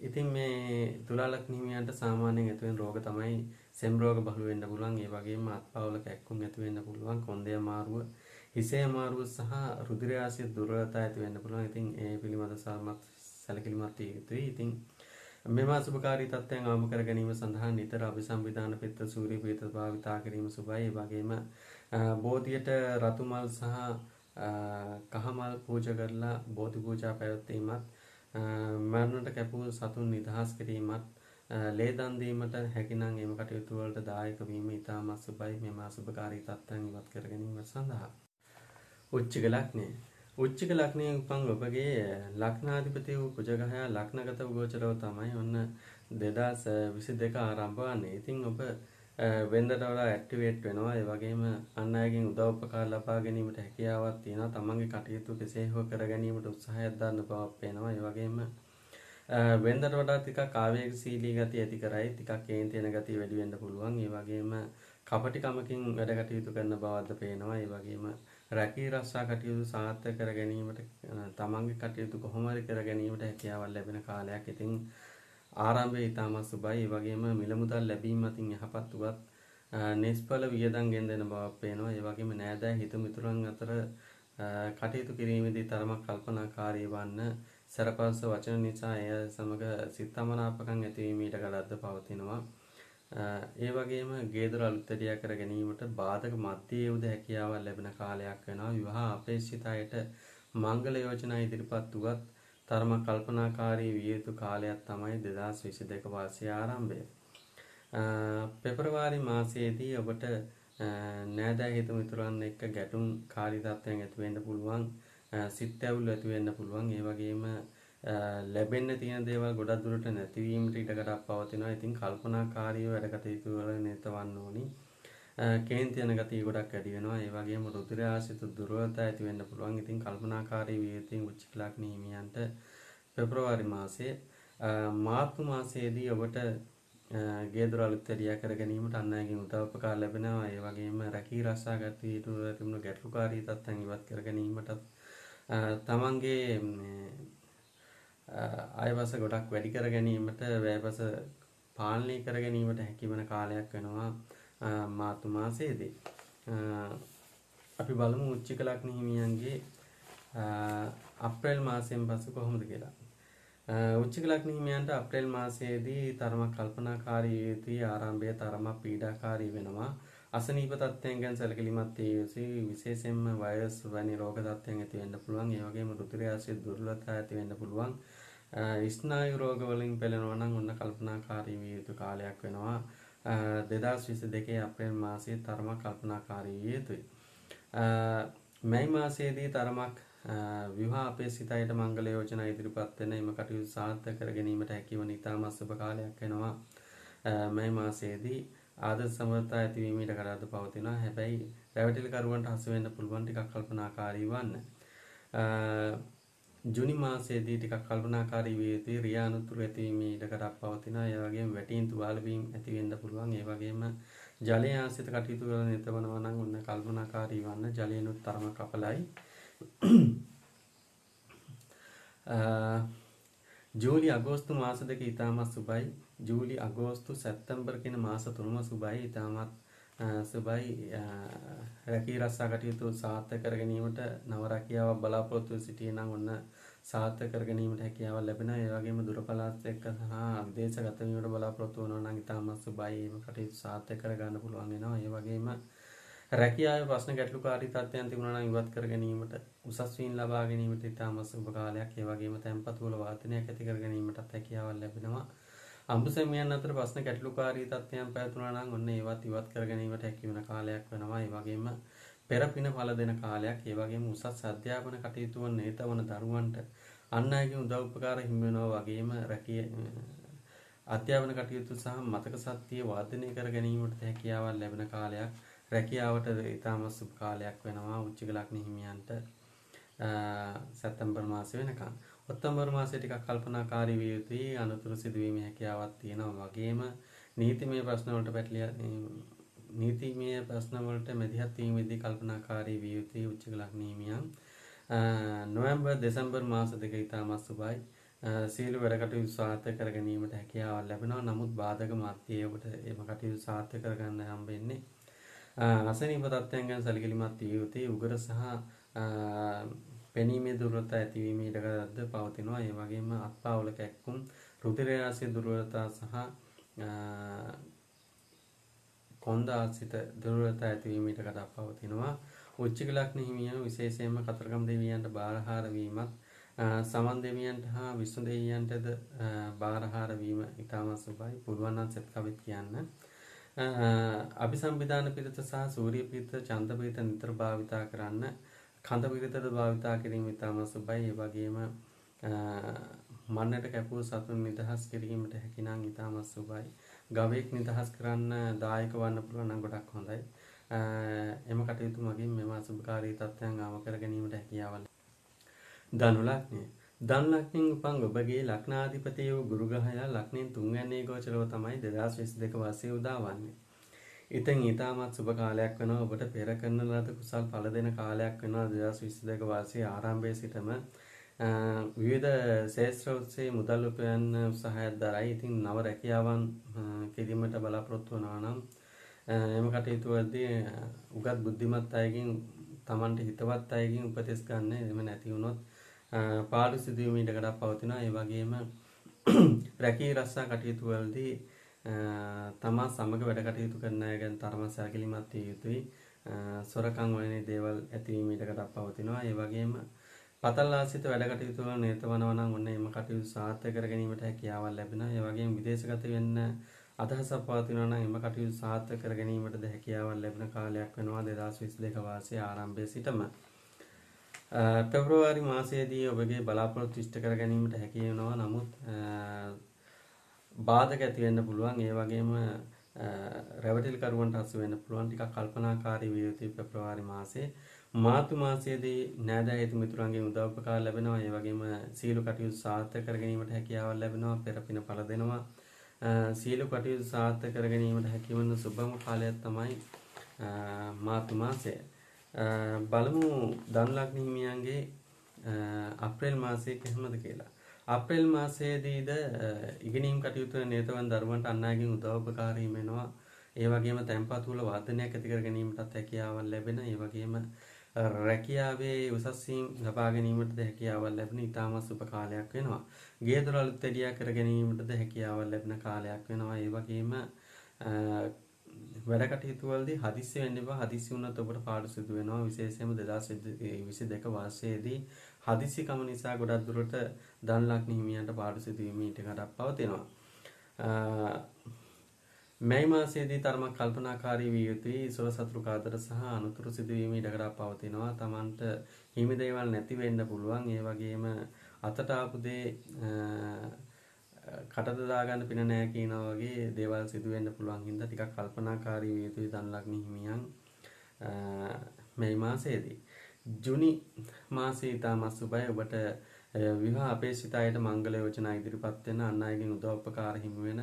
ඉතින් මේ තුලා ලග්න හිමියන්ට සාමාන්‍යයෙන් ඇතිවෙන රෝග තමයි සෙම් රෝග බහුල වෙන්න පුළුවන්. ඒ වගේම අත්පවල කැක්කුම් ඇති වෙන්න පුළුවන්. කොන්දේ අමාරුව, හිසේ අමාරුව සහ රුධිරාශය දුර්වලතා ඇති වෙන්න පුළුවන්. ඉතින් ඒ පිළිබඳව සැලකිලිමත් විය යුතුයි. ඉතින් මෙම අසුභකාරී තත්ත්වයන් අවම කර ගැනීම සඳහා නිතර අභිසම්විධාන පිත්ත සූර්ය පීත භාවිතා කිරීම සුබයි. ඒ වගේම බෝධියට රතු මල් සහ කහ මල් පූජා කරලා බෝධි පූජා පැවැත්වීමත්, මරණට කැපූ සතුන් නිදහස් කිරීමත්, ලේ දන් දීමට හැකිනම් එම කටයුතු වලට දායක වීම ඉතාමත් සුබයි මෙම අසුභකාරී තත්ත්වයන් ඉවත් කර ගැනීම සඳහා. උච්චික ලග්නය. උච්චික ලග්නයේ උපන් ඔබගේ ලග්නාධිපති වූ කුජග්‍රහයා ලග්නගත ගෝචරව තමයි ඔන්න 2022 ආරම්භ වන්නේ. ඉතින් ඔබ වෙනදට වඩා ඇක්ටිවේට් වෙනවා. ඒ වගේම අන් අයගෙන් උදව් උපකාර ලබා ගැනීමට හැකියාවක් තියෙනවා. තමන්ගේ කටයුතු කෙසේ හෝ කර ගැනීමට උත්සාහයක් දරන බවක් පේනවා. ඒ වගේම වෙනදට වඩා ටිකක් ආවේගශීලී ගතිය ඇති කරයි. ටිකක් කේන්ති යන ගතිය වැඩි වෙන්න පුළුවන්. ඒ වගේම කපටිකමකින් වැඩ කටයුතු කරන බවක්ද පේනවා. ඒ වගේම රැකී රක්ෂා කටයුතු සාර්ථක කර ගැනීමට, තමන්ගේ කටයුතු කොහොම හරි කර ගැනීමට හැකියාවක් ලැබෙන කාලයක්. ඉතින් ආරම්භය ඉතාමත් සුබයි. ඒ වගේම මිල මුදල් ලැබීම අතින් යහපත් වුවත් නිෂ්ඵල වියදම් ගෙන දෙන බවක් පේනවා. ඒ වගේම නෑදෑ හිත මිතුරන් අතර කටයුතු කිරීමේදී තරමක් කල්පනාකාරී වන්න, සරපස්ස වචන නිසා එය සමග සිතමනාපකම් ඇතිවීම ඊට ගලද්ද පවතිනවා. ඒ වගේම ගේදොර අලුත්තරියා කර ගැනීමට බාධක මධ්‍යයේ උද හැකියාවක් ලැබෙන කාලයක් වෙනවා. විවාහ අපේක්ෂිත අයට මංගල යෝජනා ඉදිරිපත් වුවත් තරමක් කල්පනාකාරී විය යුතු කාලයක් තමයි 2022 වර්ෂයේ ආරම්භය. පෙබරවාරි මාසයේදී ඔබට නෑදෑ හිත මිතුරන් එක්ක ගැටුම් කාරී තත්ත්වයන් ඇති වෙන්න පුළුවන්. සිත් ඇවුල් ඇති වෙන්න පුළුවන්. ඒ වගේම ලැබෙන්න තියෙන දේවල් ගොඩක් දුරට නැතිවීමට ඉඩකඩක් පවතිනවා. ඉතින් කල්පනාකාරීව වැඩ කටයුතු වල නිරතවන්න ඕනි. කේන්ති යන ගතිය ගොඩක් වැඩි වෙනවා. ඒ වගේම රුධිර ආශ්‍රිත දුර්වලතා ඇති වෙන්න පුළුවන්. ඉතින් කල්පනාකාරී විය යුතු උච්ච ලග්න හිමියන්ට පෙබරවාරි මාසයේ මාර්තු මාසයේදී ඔබට ගේදොර අලුත්තරියා කර ගැනීමට අන් අයගෙන් උදව් උපකාර ලැබෙනවා. ඒ වගේම රැකී රක්ෂා ගතියට තිබුණු ගැටලුකාරී තත්ත්වයන් ඉවත් කර ගැනීමට තමන්ගේ ආයවස ගොඩක් වැඩි කර ගැනීමට, වැයවස පාලනය කර ගැනීමට හැකිවන කාලයක් වෙනවා මාර්තු මාසයේදී. අපි බලමු උච්චික ලග්න හිමියන්ගේ අප්‍රේල් මාසයෙන් පසු කොහොමද කියලා. උච්චික ලග්න හිමියන්ට අප්‍රේල් මාසයේදී තරමක් කල්පනාකාරී යුතුයි. ආරම්භය තරමක් පීඩාකාරී වෙනවා. අසනීප තත්ත්වයන් ගැන සැලකිලිමත් විය යුතුයි. විශේෂයෙන්ම වයස් වැනි රෝග තත්ත්වයන් ඇති වෙන්න පුළුවන්. ඒ වගේම රුධිර ආශ්‍රිත දුර්වලතා ඇති වෙන්න පුළුවන්. ස්නායු රෝග වලින් පෙළෙනවා නම් ඔන්න කල්පනාකාරී විය යුතු කාලයක් වෙනවා. 2022 අප්‍රේල් මාසයේ තරමක් කල්පනාකාරී විය යුතුයි. මැයි මාසයේදී තරමක් විවාහ අපේක්ෂිත අයට මංගල යෝජනා ඉදිරිපත් වෙන එම කටයුතු සාර්ථක කර ගැනීමට හැකිවන ඉතාමත් සුබ කාලයක් වෙනවා. මැයි මාසයේදී ආදර්ශ සමර්ථතා ඇතිවීම ඊට කඩාද පවතිනවා. හැබැයි රැවටිලිකරුවන්ට හසු වෙන්න පුළුවන් ටිකක් කල්පනාකාරී වන්න. ජුනි මාසයේදී ටිකක් කල්පනාකාරී විය යුතුයි. රිය අනුතුරු ඇතිවීමේ ඉඩකඩක් පවතිනවා. ඒ වගේම වැටීම් තුවාල වීම ඇති වෙන්න පුළුවන්. ඒ වගේම ජලය ආශ්‍රිත කටයුතු වල නිරතවනවා නම් ඔන්න කල්පනාකාරී වන්න. ජලයනොත් තරමක් අපලයි. ජූලි අගෝස්තු මාස දෙක ඉතාමත් සුබයි. ජූලි අගෝස්තු සැප්තැම්බර් කියන මාස තුනම සුබයි. ඉතාමත් සුබයි. රැකී රක්ෂා කටයුතු සාර්ථක කර ගැනීමට නව රැකියාවක් බලාපොරොත්තු සිටියේ නම් ඔන්න සාර්ථක කර ගැනීමට හැකියාවක් ලැබෙනවා. ඒ වගේම දුර පළාත් එක්ක සහ විදේශගත වීමට බලාපොරොත්තු වෙනවා නම් ඉතාමත් සුබයි. මේ කටයුතු සාර්ථක කර ගන්න පුළුවන් වෙනවා. ඒ වගේම රැකියාවේ ප්‍රශ්න ගැටලුකාරී තත්ත්වයන් තිබුණා නම් ඉවත් කර ගැනීමට උසස් වීම ලබා ගැනීමට ඉතාමත් සුබ කාලයක්. ඒ වගේම තැන්පතු වල වාදනයක් ඇති කර ගැනීමටත් හැකියාවක් ලැබෙනවා. අඹසැමියන් අතර ප්‍රශ්න ගැටලුකාරී තත්ත්වයන් පැවතුණා නම් ඔන්න ඒවත් ඉවත් කර ගැනීමට හැකි වෙන කාලයක් වෙනවා. ඒ වගේම පෙරපින ඵල දෙන කාලයක්. ඒ වගේම උසස් අධ්‍යාපන කටයුතු වල නිරත වන දරුවන්ට අන් අයගේ උදව් උපකාර හිමි වෙනවා. වගේම අධ්‍යාපන කටයුතු සහ මතක ශක්තිය වර්ධනය කර ගැනීමට හැකියාවක් ලැබෙන කාලයක්. රැකියාවට ඉතාමත් සුබ කාලයක් වෙනවා වෘශ්චික ලග්න හිමියන්ට සැප්තැම්බර් මාසෙ වෙනකන්. ඔක්තෝබර් මාසෙ ටිකක් කල්පනාකාරී විය යුතුයි. අනුතුරු සිදුවීමේ හැකියාවක් තියෙනවා. වගේම නීතිමය ප්‍රශ්න වලට මැදිහත් වීමේදී කල්පනාකාරී විය යුතුයි වෘශ්චික ලග්න හිමියන්. නොවැම්බර් දෙසැම්බර් මාස දෙක ඉතාමත් සුබයි. සියලු වැඩ කටයුතු සාර්ථක කර ගැනීමට හැකියාවක් ලැබෙනවා. නමුත් බාධක මැද්දේ ඔබට එම කටයුතු සාර්ථක කර ගන්න හම්බෙන්නේ අසනීප තත්ත්වයන් ගැන සැලකිලිමත් විය යුතුයි. උගර සහ පෙනීමේ දුර්වලතා ඇතිවීමේ ඉඩකඩ පවතිනවා. ඒ වගේම අත්පාවල කැක්කුම්, රුධිර ආශ්‍රිත දුර්වලතා සහ කොන්ද ආශ්‍රිත දුර්වලතා ඇතිවීමේ ඉඩකඩ පවතිනවා. වෘශ්චික ලග්න හිමියන් විශේෂයෙන්ම කතරගම දෙවියන්ට බාරහාර වීමත් සමන් දෙවියන්ට හා විෂ්ණු දෙවියන්ටද බාරහාර වීම ඉතාමත් සුබයි. පුළුවන් නම් සෙත් කවිත් කියන්න. අභිසම්විධාන පිරිත සහ සූර්ය පිරිත, චන්ද්‍ර පිරිත නිතර භාවිතා කරන්න. කඳ පිරිතද භාවිතා කිරීම ඉතාමත් සුබයි. ඒ වගේම මන්නට කැපූ සතුන් නිදහස් කිරීමට හැකි නම් ඉතාමත් සුබයි. ගවයෙක් නිදහස් කරන්න දායක වන්න පුළුවන් නම් ගොඩක් හොඳයි. එම කටයුතු මගින් මෙම අසුභකාරී තත්ත්වයන් ආව කර ගැනීමට හැකියාව. ධනු ලග්නය. ධනු ලග්නෙන් උපන් ඔබගේ ලග්නාධිපති වූ ගුරු ග්‍රහයා ලග්නෙන් 3 වෙනි ගෝචරව තමයි 2022 වර්ෂයේ උදා වන්නේ. ඉතින් ඊටමත් සුබ කාලයක් වෙනවා. ඔබට පෙර කරන ලද කුසල් ඵල දෙන කාලයක් වෙනවා 2022 වර්ෂයේ ආරම්භයේ සිටම. විවිධ ශාස්ත්‍ර ඔස්සේ මුදල් උපයන්න උත්සාහයක් දරයි. ඉතින් නව රැකියාවන් කිරීමට බලාපොරොත්තු වෙනවා නම් එම කටයුතු වලදී උගත් බුද්ධිමත් අයගෙන් Tamanට හිතවත් අයගෙන් උපදෙස් ගන්න. එහෙම නැති වුණොත් පාඩු සිදුවීමේ ඉඩකඩක් පවතිනවා. ඒ වගේම රැකී රක්ෂා කටයුතු වලදී තමා සමග වැඩ කටයුතු කරන අය ගැන තරම සැලකිලිමත් විය යුතුයි. සොරකම් වැනි දේවල් ඇතිවීම ඉඩකඩක් පවතිනවා. ඒ වගේම පතල් ආශ්‍රිත වැඩ කටයුතු වල නිරත වෙනවා නම් ඔන්න එම කටයුතු සාර්ථක කර ගැනීමට හැකියාවක් ලැබෙනවා. ඒ වගේම විදේශගත වෙන්න අදහසක් පවතිනවා නම් එම කටයුතු සාර්ථක කර ගැනීමටද හැකියාවක් ලැබෙන කාලයක් වෙනවා 2022 වර්ෂයේ ආරම්භයේ සිටම. පෙබරවාරි මාසයේදී ඔබගේ බලාපොරොත්තු ඉෂ්ට කර ගැනීමට හැකි වෙනවා. නමුත් බාධක ඇති වෙන්න පුළුවන්. ඒ වගේම රැවටිලිකරුවන්ට හසු වෙන්න පුළුවන්. ටිකක් කල්පනාකාරී විය යුතුයි පෙබරවාරි මාසයේ. මාර්තු මාසයේදී නෑදෑ හිත මිතුරන්ගෙන් උදව් උපකාර ලැබෙනවා. ඒ වගේම සීල කටයුතු සාර්ථක කර ගැනීමට හැකියාවක් ලැබෙනවා. පෙරපින ඵල දෙනවා. සීල කටයුතු සාර්ථක කර ගැනීමට හැකි වන සුබම කාලයක් තමයි මාර්තු මාසය. බලමු ධනු ලග්න හිමියන්ගේ අප්‍රේල් මාසයේ කොහොමද කියලා. අප්‍රේල් මාසයේදීද ඉගෙනීම් කටයුතු නිරත වන දරුවන්ට අන් අයගෙන් උදව් උපකාර හිමෙනවා. ඒ වගේම තැන්පතු වල වාදනයක් ඇති කර ගැනීමටත් හැකියාවක් ලැබෙන. ඒ වගේම රැකියාවේ උසස් වීම ලබා ගැනීමටද හැකියාවක් ලැබෙන ඉතාමත් සුබ කාලයක් වෙනවා. ගේ දොර අලුත් එළියා කර ගැනීමටද හැකියාවක් ලැබෙන කාලයක් වෙනවා. ඒ වගේම වැඩ කටයුතු වලදී හදිස්සි වෙන්න එපා. හදිස්සි වුණොත් ඔබට පාඩු සිදු වෙනවා. විශේෂයෙන්ම 2022 වර්ෂයේදී හදිස්සිකම නිසා ගොඩක් දුරට ධන ලග්න හිමියන්ට පාඩු සිදුවීමේ ඉඩකඩක් පවතිනවා. මැයි මාසයේදී තරමක් කල්පනාකාරී විය යුතුයි. සොර සතුරු කාදර සහ අනුතුරු සිදුවීමේ ඉඩකඩක් පවතිනවා. Tamanට හිමි දේවල් නැති වෙන්න පුළුවන්. ඒ වගේම අතට ආපු දේ කටද දාගන්න පින නැහැ කියනවා වගේ දේවල් සිදු වෙන්න පුළුවන් හින්දා ටිකක් කල්පනාකාරී විය යුතුයි ධන ලග්න හිමියන් මේ මාසයේදී. ජුනි මාසයේ ඉතාමත් සුබයි. ඔබට විවාහ අපේක්ෂිතයට මංගල යෝජනා ඉදිරිපත් වෙන අන් අයගෙන් උදව් උපකාර හිමි වෙන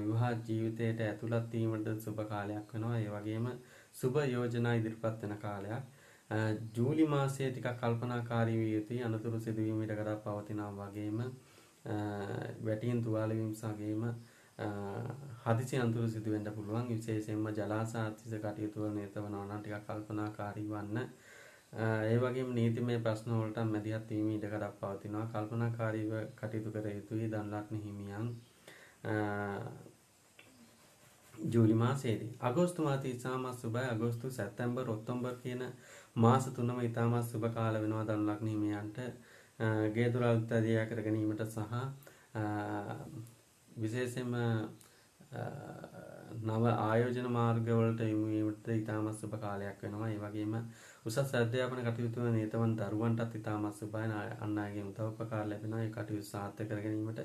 විවාහ ජීවිතයට ඇතුළත් වීමට සුබ කාලයක් වෙනවා. ඒ වගේම සුබ යෝජනා ඉදිරිපත් වෙන කාලයක්. ජූලි මාසයේ ටිකක් කල්පනාකාරී විය යුතුයි. අනතුරු සිදුවීම් ඉඩකඩ පවතිනවා වගේම වැටීම් තුවාල වීම වගේම හදිසි අනතුරු සිදු වෙන්න පුළුවන්. විශේෂයෙන්ම ජලාශාර්ථිත කටයුතු වල නිරත වෙනවා නම් ටිකක් කල්පනාකාරී වන්න. ඒ වගේම නීතිමය ප්‍රශ්න වලට මැදිහත් වීම ඉඩකඩක් පවතිනවා. කල්පනාකාරීව කටයුතු කර යුතුයි ධන ලග්න හිමියන්. ජූලි මාසයේදී අගෝස්තු මාසයේ ඉතාමත් සුබයි. අගෝස්තු සැප්තැම්බර් ඔක්තෝබර් කියන මාස තුනම ඉතාමත් සුබ කාල වෙනවා ධන ලග්න හිමියන්ට. ගේ දොර අලුත් අධ්‍යය කර ගැනීමට සහ විශේෂයෙන්ම නව ආයෝජන මාර්ගවලට යොමු වීමට ඉතාමත් සුබ කාලයක් වෙනවා. ඒ වගේම උසස් අධ්‍යාපන කටයුතු වල නිරතවන දරුවන්ටත් ඉතාමත් සුබයි. අන් අයගෙන් උදව් උපකාර ලැබෙනවා. ඒ කටයුතු සාර්ථක කර ගැනීමට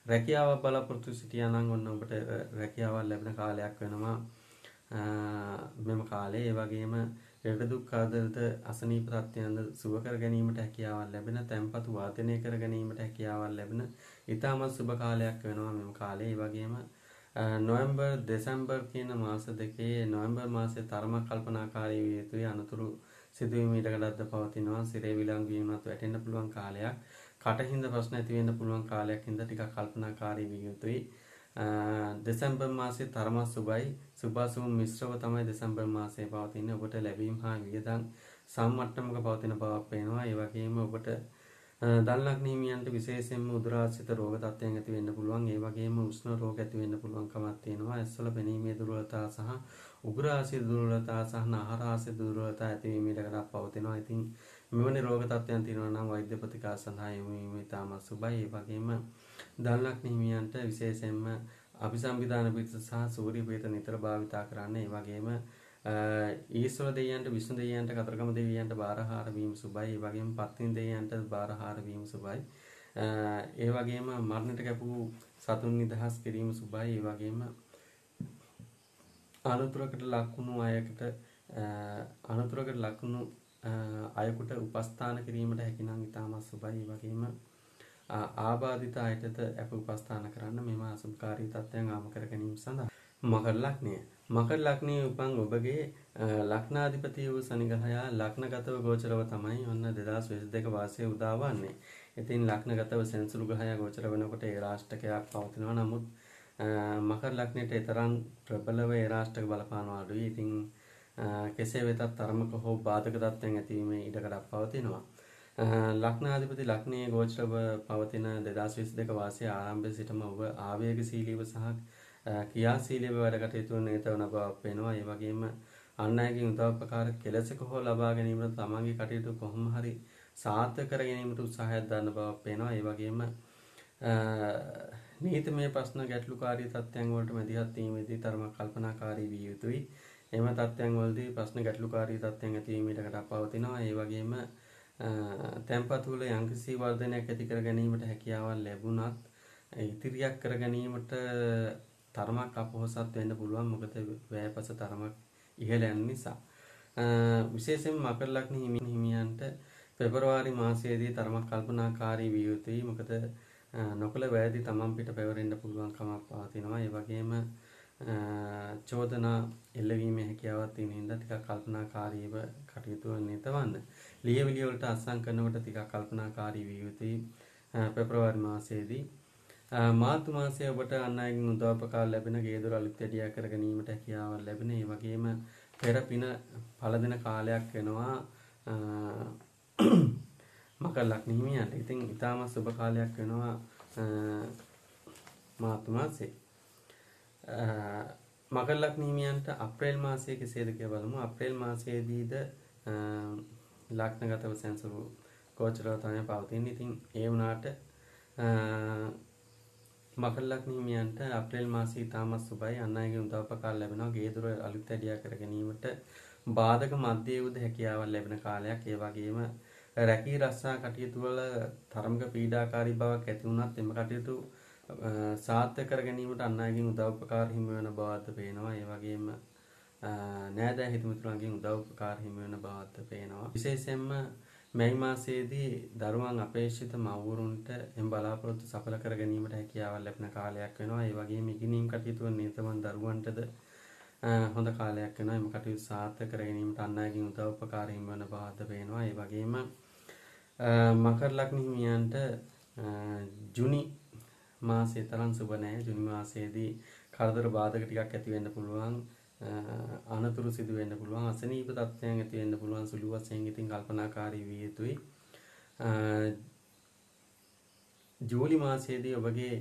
රැකියාවක් බලාපොරොත්තු සිටියා නම් ඔන්න ඔබට රැකියාවක් ලැබෙන කාලයක් වෙනවා මෙම කාලේ. ඒ වගේම ලෙඩ දුක් ආදරද අසනීප තත්ත්වයන්ද සුව කර ගැනීමට හැකියාවක් ලැබෙන, තැන්පතු වාදනය කර ගැනීමට හැකියාවක් ලැබෙන ඉතාමත් සුබ කාලයක් වෙනවා මෙම කාලේ. ඒ වගේම නොවැම්බර් දෙසැම්බර් කියන මාස දෙකේ නොවැම්බර් මාසයේ තරමක් කල්පනාකාරී විය යුතුයි. අනතුරු සිදුවීම් ඉඩකඩක්ද පවතිනවා. සිරේ විලංගු වීමත් වැටෙන්න පුළුවන් කාලයක්. කටින්ද ප්‍රශ්න ඇති වෙන්න පුළුවන් කාලයක් හින්දා ටිකක් කල්පනාකාරී විය යුතුයි. දෙසැම්බර් මාසයේ තරමක් සුබයි. සුභාසුභ මිශ්‍රව තමයි දෙසැම්බර් මාසයේ පවතින්නේ. ඔබට ලැබීම් හා වියදම් සම්මට්ටමක පවතින බවක් පේනවා. ඒ වගේම ඔබට ධන ලග්න හිමියන්ට විශේෂයෙන්ම උදරාශ්‍රිත රෝග තත්ත්වයන් ඇති වෙන්න පුළුවන්. ඒ වගේම උෂ්ණ රෝග ඇති වෙන්න පුළුවන් කමක් තියෙනවා. ඇස්වල පෙනීමේ දුර්වලතා සහ උග්‍රාශය දුර්වලතා සහ නහරාශය දුර්වලතා ඇතිවීම ඉඩකඩක් පවතිනවා. ඉතින් මෙවැනි රෝග තත්ත්වයන් තියෙනවා නම් වෛද්‍ය ප්‍රතිකාර සඳහා යොමු වීම ඉතාමත් සුබයි. ඒ වගේම ධන ලග්න හිමියන්ට විශේෂයෙන්ම අභිසම්විධාන පිරිස සහ සූර්ය පිරිස නිතර භාවිතා කරන්න. ඒ වගේම ඊශ්වර දෙවියන්ට, විෂ්ණු දෙවියන්ට, කතරගම දෙවියන්ට බාරහාර වීම සුබයි. ඒ වගේම පත්නි දෙවියන්ට බාරහාර වීම සුබයි. ඒ වගේම මරණයට කැපූ සතුන් නිදහස් කිරීම සුබයි. ඒ වගේම අනුතරකට ලක්ුණු අයෙකුට උපස්ථාන කිරීමට හැකිනම් ඉතාමත් සුබයි. ඒ වගේම ආබාධිත අයටද අප උපස්ථාන කරන්න මෙම අසුභකාරී තත්ත්වයන් ආම කර ගැනීම සඳහා. මකර ලග්නය. මකර ලග්නයේ උපන් ඔබගේ ලග්නාධිපති වූ සනි ග්‍රහයා ලග්නගතව ගෝචරව තමයි ඔන්න 2022 වාසයේ උදා වන්නේ. ඉතින් ලග්නගතව සෙන්සුරු ග්‍රහයා ගෝචර වෙනකොට ඒ රාෂ්ටකයක් පවතිනවා. නමුත් මකර ලග්නයට තරම් ප්‍රබලව ඒ රාෂ්ටක බලපානවා අඩුයි. ඉතින් කෙසේ වෙතත් තරමක හෝ බාධක තත්ත්වයන් ඇතිවීමේ ඉඩකඩක් පවතිනවා. ලග්නාධිපති ලග්නයේ ගෝචරව පවතින 2022 වාසයේ ආරම්භයේ සිටම ඔබ ආවේගශීලීව සහ ක්‍රියාශීලීව වැඩ කටයුතු නිරත වන බවක් පේනවා. ඒ වගේම අන් අයගෙන් උදව්පකාර කෙලෙසක හෝ ලබා ගැනීමට තමන්ගේ කටයුතු කොහොම හරි සාර්ථක කර ගැනීමට උත්සාහයක් දරන බවක් පේනවා. ඒ වගේම නීතිමය ප්‍රශ්න ගැටලුකාරී තත්ත්වයන් වලට මැදිහත් වීමේදී තරමක් කල්පනාකාරී විය යුතුයි. එම තත්ත්වයන් වලදී ප්‍රශ්න ගැටලුකාරී තත්ත්වයන් ඇතිවීමට පවතිනවා. ඒ වගේම තැන්පතු වල යම්කිසි වර්ධනයක් ඇති කර ගැනීමට හැකියාවක් ලැබුණත් ඉතිරියක් කර ගැනීමට තරමක් අපොහසත් වෙන්න පුළුවන්. මොකද වැයපස තරමක් ඉහළ යන නිසා. විශේෂයෙන්ම මකර ලග්න හිමියන්ට පෙබරවාරි මාසයේදී තරමක් කල්පනාකාරී විය යුතුයි. මොකද නොකල වැයදී තමන් පිට පැවරෙන්න පුළුවන් කමක් පවතිනවා. ඒ වගේම චෝදනා එල්ලවීමේ හැකියාවක් තියෙන හින්දා ටිකක් කල්පනාකාරීව කටයුතු නිතවන්න. ලියවිලි වලට අත්සන් කරනකොට ටිකක් කල්පනාකාරී විය යුතුයි පෙබරවාරි මාසයේදී. මාර්තු මාසයේ ඔබට අන් අයගෙන් උදව්පකාර ලැබෙන, ගේ දොර අලුත් වැඩියා කර ගැනීමට හැකියාවක් ලැබෙන. ඒ වගේම පෙර පින පළ දෙන කාලයක් වෙනවා මකර ලග්න හිමියන්ට. ඉතින් ඊටම සුබ කාලයක් වෙනවා මාර්තු මාසයේ. මකර ලග්න හිමියන්ට අප්‍රේල් මාසයේ කෙසේද කියලා බලමු. අප්‍රේල් මාසයේදීද ලග්නගතව සෙන්සුරු ගෝචරව තමයි පවතින්නේ. ඉතින් ඒ වුණාට මකර ලග්න හිමියන්ට අප්‍රේල් මාසයේ ඉතාමත් සුබයි. අන් අයගේ උදව්පකාර ලැබෙනවා. ගේ දොර අලුත් වැඩියා කර ගැනීමට බාධක මධ්‍යයේ උද හැකියාවක් ලැබෙන කාලයක්. ඒ වගේම රැකී රස්සා කටයුතු වල තරමක පීඩාකාරී බවක් ඇති වුණත් එම කටයුතු සාර්ථක කර ගැනීමට අන් අයගෙන් උදව්පකාර හිමි වෙන බවක්ද පේනවා. ඒ වගේම නෑදෑ හිතමිතුරන්ගෙන් උදව්පකාර හිමි වෙන බවක්ද පේනවා. විශේෂයෙන්ම මැයි මාසයේදී දරුවන් අපේක්ෂිත මව්වරුන්ට එම් බලාපොරොත්තු සඵල කර ගැනීමට හැකියාවක් ලැබෙන කාලයක් වෙනවා. ඒ වගේම ඉගෙනීම් කටයුතු වල නිරතවන් දරුවන්ටද හොඳ කාලයක් වෙනවා. එම කටයුතු සාර්ථක කර ගැනීමට අන් අයගෙන් උදව් උපකාර හිමිවන බවද පේනවා. ඒ වගේම මකර ලග්න හිමියන්ට ජුනි මාසයේ තරම් සුබ නැහැ. ජුනි මාසයේදී කරදර බාධක ටිකක් ඇති වෙන්න පුළුවන්. අනතුරු සිදු වෙන්න පුළුවන්. අසනීප තත්ත්වයන් ඇති වෙන්න පුළුවන්. සුළු වශයෙන් ඉතින් කල්පනාකාරී විය යුතුයි. ජූලි මාසයේදී ඔබගේ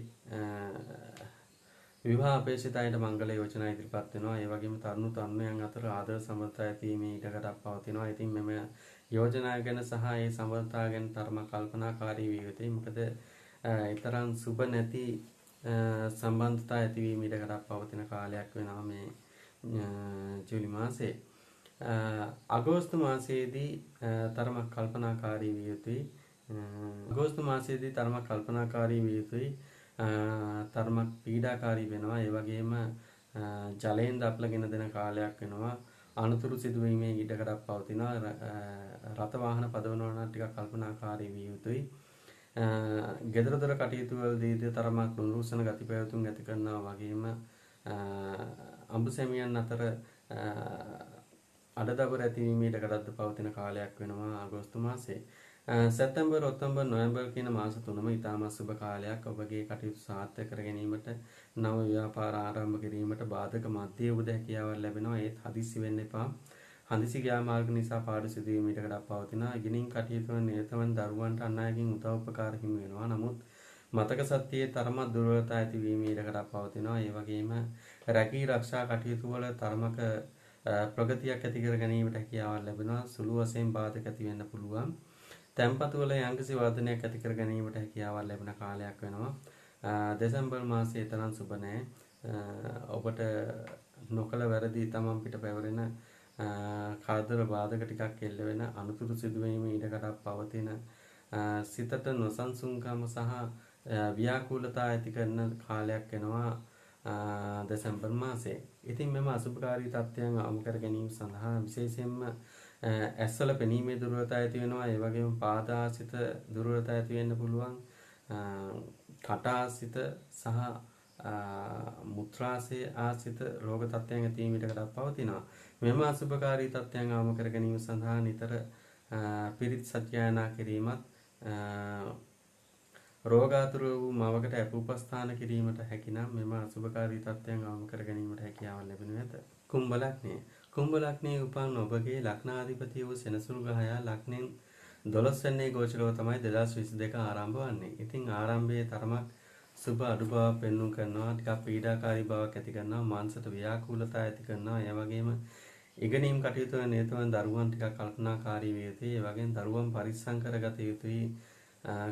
විවාහ අපේක්ෂිත අයට මංගල යෝජනා ඉදිරිපත් වෙනවා. ඒ වගේම තරුණ තරුණයන් අතර ආදර සම්බන්ධතා ඇතිවීමේ ඉඩකඩක් පවතිනවා. ඉතින් මෙම යෝජනා ගැන සහ ඒ සම්බන්ධතා ගැන තරම කල්පනාකාරී විය යුතුයි. මොකද ඊතරම් සුබ නැති සම්බන්ධතා ඇතිවීම ඉඩකඩක් පවතින කාලයක් වෙනවා මේ ජූලි මාසයේ. අගෝස්තු මාසයේදී තරමක් කල්පනාකාරී විය යුතුයි. අගෝස්තු මාසයේදී තරමක් කල්පනාකාරී විය යුතුයි. තරමක් පීඩාකාරී වෙනවා. ඒ වගේම ජලයෙන් දපලගෙන දෙන කාලයක් වෙනවා. අනතුරු සිදුවීමේ ඉඩකඩක් පවතිනවා. රථ වාහන පදවනවා නම් ටිකක් කල්පනාකාරී විය යුතුයි. ගෙදර දොර කටයුතු වලදී තරමක් නුරුස්සන ගති පැවතුම් ඇති කරනවා. වගේම අඹ සැමියන් අතර අඩදබර ඇතිවීමේ ඉඩකඩක්ද පවතින කාලයක් වෙනවා අගෝස්තු මාසයේ. සැප්තැම්බර් ඔක්තෝබර් නොවැම්බර් කියන මාස තුනම ඉතාමත් සුබ කාලයක්. ඔබගේ කටයුතු සාර්ථක කර ගැනීමට නව ව්‍යාපාර ආරම්භ කිරීමට බාධක මැද්දේ උද හැකියාවක් ලැබෙනවා. ඒත් හදිස්සි වෙන්න එපා. හදිසි ක්‍රියාමාර්ග නිසා පාඩු සිදුවීම ඉඩකඩක් පවතිනවා. ඉගෙනීම් කටයුතු වල නිරතවන දරුවන්ට අන් අයගෙන් උදව් උපකාර හිමි වෙනවා. නමුත් මතක සත්‍යයේ තරමක් දුර්වලතා ඇතිවීමේ ඉඩකඩක් පවතිනවා. ඒ වගේම රැකී ආරක්ෂා කටයුතු වල තරමක ප්‍රගතියක් ඇති කර ගැනීමට හැකියාවක් ලැබෙනවා. සුළු වශයෙන් බාධක ඇති වෙන්න පුළුවන්. තැන්පතු වල යම්කිසි වර්ධනයක් ඇති කර ගැනීමට හැකියාවක් ලැබෙන කාලයක් වෙනවා. දෙසැම්බර් මාසයේ තරම් සුබ නැහැ. ඔබට නොකල වැරදි තමන් පිට පැවරෙන කරදර බාධක ටිකක් එල්ල වෙන අනුතුරු සිදුවීමේ ඉඩකඩක් පවතින සිතට නොසන්සුන්කම සහ ව්‍යාකූලතා ඇති කරන කාලයක් වෙනවා දෙසැම්බර් මාසයේ. ඉතින් මෙම අසුභකාරී තත්ත්වයන් අවම කර ගැනීම සඳහා විශේෂයෙන්ම ඇස්වල පෙනීමේ දුර්වලතා ඇති වෙනවා. ඒ වගේම පාදාසිත දුර්වලතා ඇති වෙන්න පුළුවන්. කටාසිත සහ මුත්‍රාශය ආසිත රෝග තත්ත්වයන් ඇතිවීමටකටත් පවතිනවා. මෙම අසුභකාරී තත්ත්වයන් අවම කර ගැනීම සඳහා නිතර පිරිත් සත්‍යයනා කිරීමත් රෝගාතුර වූ මවකට අපුපස්ථාන කිරීමට හැකි නම් මෙම අසුභකාරී තත්ත්වයන් අවම කර ගැනීමට හැකියාව ලැබෙනු ඇත. කුම්භ ලග්නය. කුම්භ ලග්නයේ උපන් ඔබගේ ලග්නාධිපති වූ සෙනසුරු ග්‍රහයා ලග්නෙන් 12 වෙනි ගෝචරව තමයි 2022 ආරම්භ වන්නේ. ඉතින් ආරම්භයේ තරමක් සුබ අඩු බවක් පෙන්වු කරනවා. ටිකක් පීඩාකාරී බවක් ඇති කරනවා. මානසික ව්‍යාකූලතා ඇති කරනවා. ඒ වගේම ඉගෙනීම් කටයුතු වල නිරතවන දරුවන් ටිකක් කල්පනාකාරී විය යුතුයි. ඒ වගේම දරුවන් පරිස්සම් කරගත යුතුයි.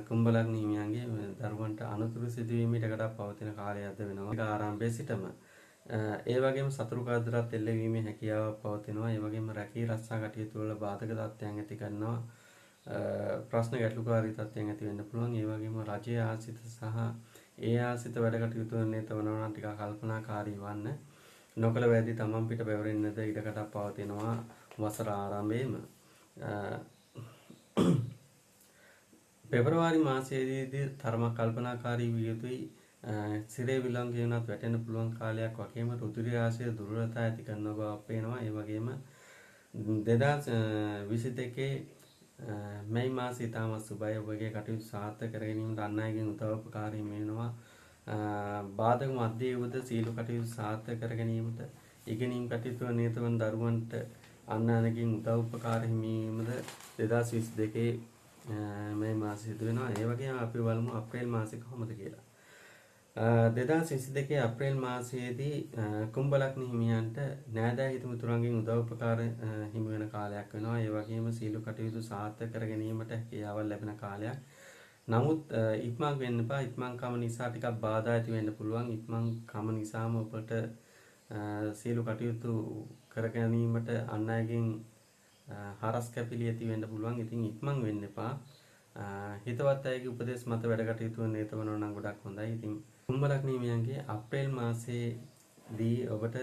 කුම්භ ලග්න හිමියන්ගේ දරුවන්ට අනුතුරු සිදුවීමකටත් පවතින කාලයක්ද වෙනවා. ඒක ආරම්භයේ සිටම. ඒ වගේම සතුරු කරදරات එල්ලවීමේ හැකියාවක් පවතිනවා. ඒ වගේම රැකී රක්ෂා කටයුතු වල බාධක තත්ත්වයන් ඇති කරනවා. ප්‍රශ්න ගැටලුකාරී තත්ත්වයන් ඇති වෙන්න පුළුවන්. ඒ වගේම රජයේ ආසිත සහ ඒ ආසිත වැඩ කටයුතු වල නිරතවනවා නම් ටිකක් කල්පනාකාරී වන්න. නොකල වැරදි තමන් පිට පැවරෙන්නද ඉඩකඩක් පවතිනවා වසර ආරම්භයේම. පෙබරවාරි මාසයේදී තරමක් කල්පනාකාරී විය යුතුයි. සිරේ විලංගු වෙනත් වැටෙන්න පුළුවන් කාලයක් වගේම රුධිර ආශය දුර්වලතා ඇති කරන බව පේනවා. ඒ වගේම 2022 මැයි මාසයේ තාම සුබයි. ඔබගේ කටයුතු සාර්ථක කර ගැනීමට අන් අයගෙන් උදව් උපකාර හිමි වෙනවා. බාධක මැද්දේ උද සීල කටයුතු සාර්ථක කර ගැනීමට ඉගෙනීම් කටයුතු වල නිරත වන දරුවන්ට අන් අයගෙන් උදව් උපකාර හිමිවීමද 2022 මැයි මාසයේ සිදු වෙනවා. ඒ වගේම අපි බලමු අප්‍රේල් මාසෙ කොහොමද කියලා. 2022 අප්‍රේල් මාසයේදී කුම්භ ලග්න හිමියන්ට නෑදෑ හිත මිතුරන්ගෙන් උදව් උපකාර හිමි වෙන කාලයක් වෙනවා. ඒ වගේම සීල කටයුතු සාර්ථක කර ගැනීමට හැකියාවක් ලැබෙන කාලයක්. නමුත් ඉක්මන් වෙන්න එපා. ඉක්මන් කම නිසා ටිකක් බාධා ඇති වෙන්න පුළුවන්. ඉක්මන් කම නිසාම ඔබට සීල කටයුතු කර ගැනීමට අන් අයගෙන් හරස් කැපිලි ඇති වෙන්න පුළුවන්. ඉතින් ඉක්මන් වෙන්න එපා. හිතවත් අයගේ උපදෙස් මත වැඩ කටයුතු වල නිරත වෙනවා නම් ගොඩක් හොඳයි. ඉතින් කුම්භ ලග්න හිමියන්ගේ අප්‍රේල් මාසයේදී ඔබට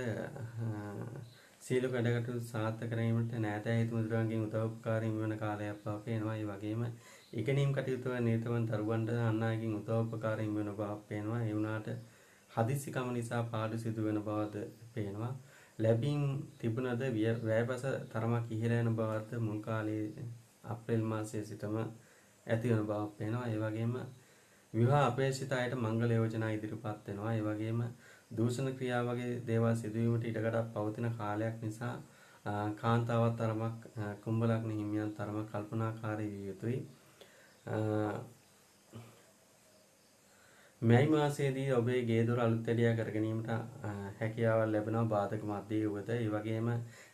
සියලු වැඩකටයුතු සාර්ථක කිරීමට නෑදෑ හිත මිතුරන්ගෙන් උදව් උපකාර හිමි වන කාලයක් බව පේනවා. ඒ වගේම ඉගෙනීම් කටයුතු වල නිරත වන දරුවන්ට අන් අයගෙන් උදව් උපකාර හිමි වන බවක් පේනවා. ඒ වුණාට හදිස්සිකම නිසා පාඩු සිදු වෙන බවද පේනවා. ලැබීම් තිබුණද වැයපස තරමක් ඉහළ යන බවද මුල් කාලයේ අප්‍රේල් මාසයේ සිටම ඇති වෙන බවක් පේනවා. ඒ වගේම විවාහ අපේක්ෂිත අයට මංගල යෝජනා ඉදිරිපත් වෙනවා. ඒ වගේම දූෂණ ක්‍රියා වගේ දේවල් සිදුවීමට ඉඩකඩක් පවතින කාලයක් නිසා කාන්තාවත් තරමක් කුම්භ ලග්න හිමියන් තරමක් කල්පනාකාරී විය යුතුයි. මැයි මාසයේදී ඔබේ ගේ දොර අලුත් වැඩියා කර ගැනීමට හැකියාවක් ලැබෙනවා බාධක මැද්දේ උවද. ඒ වගේම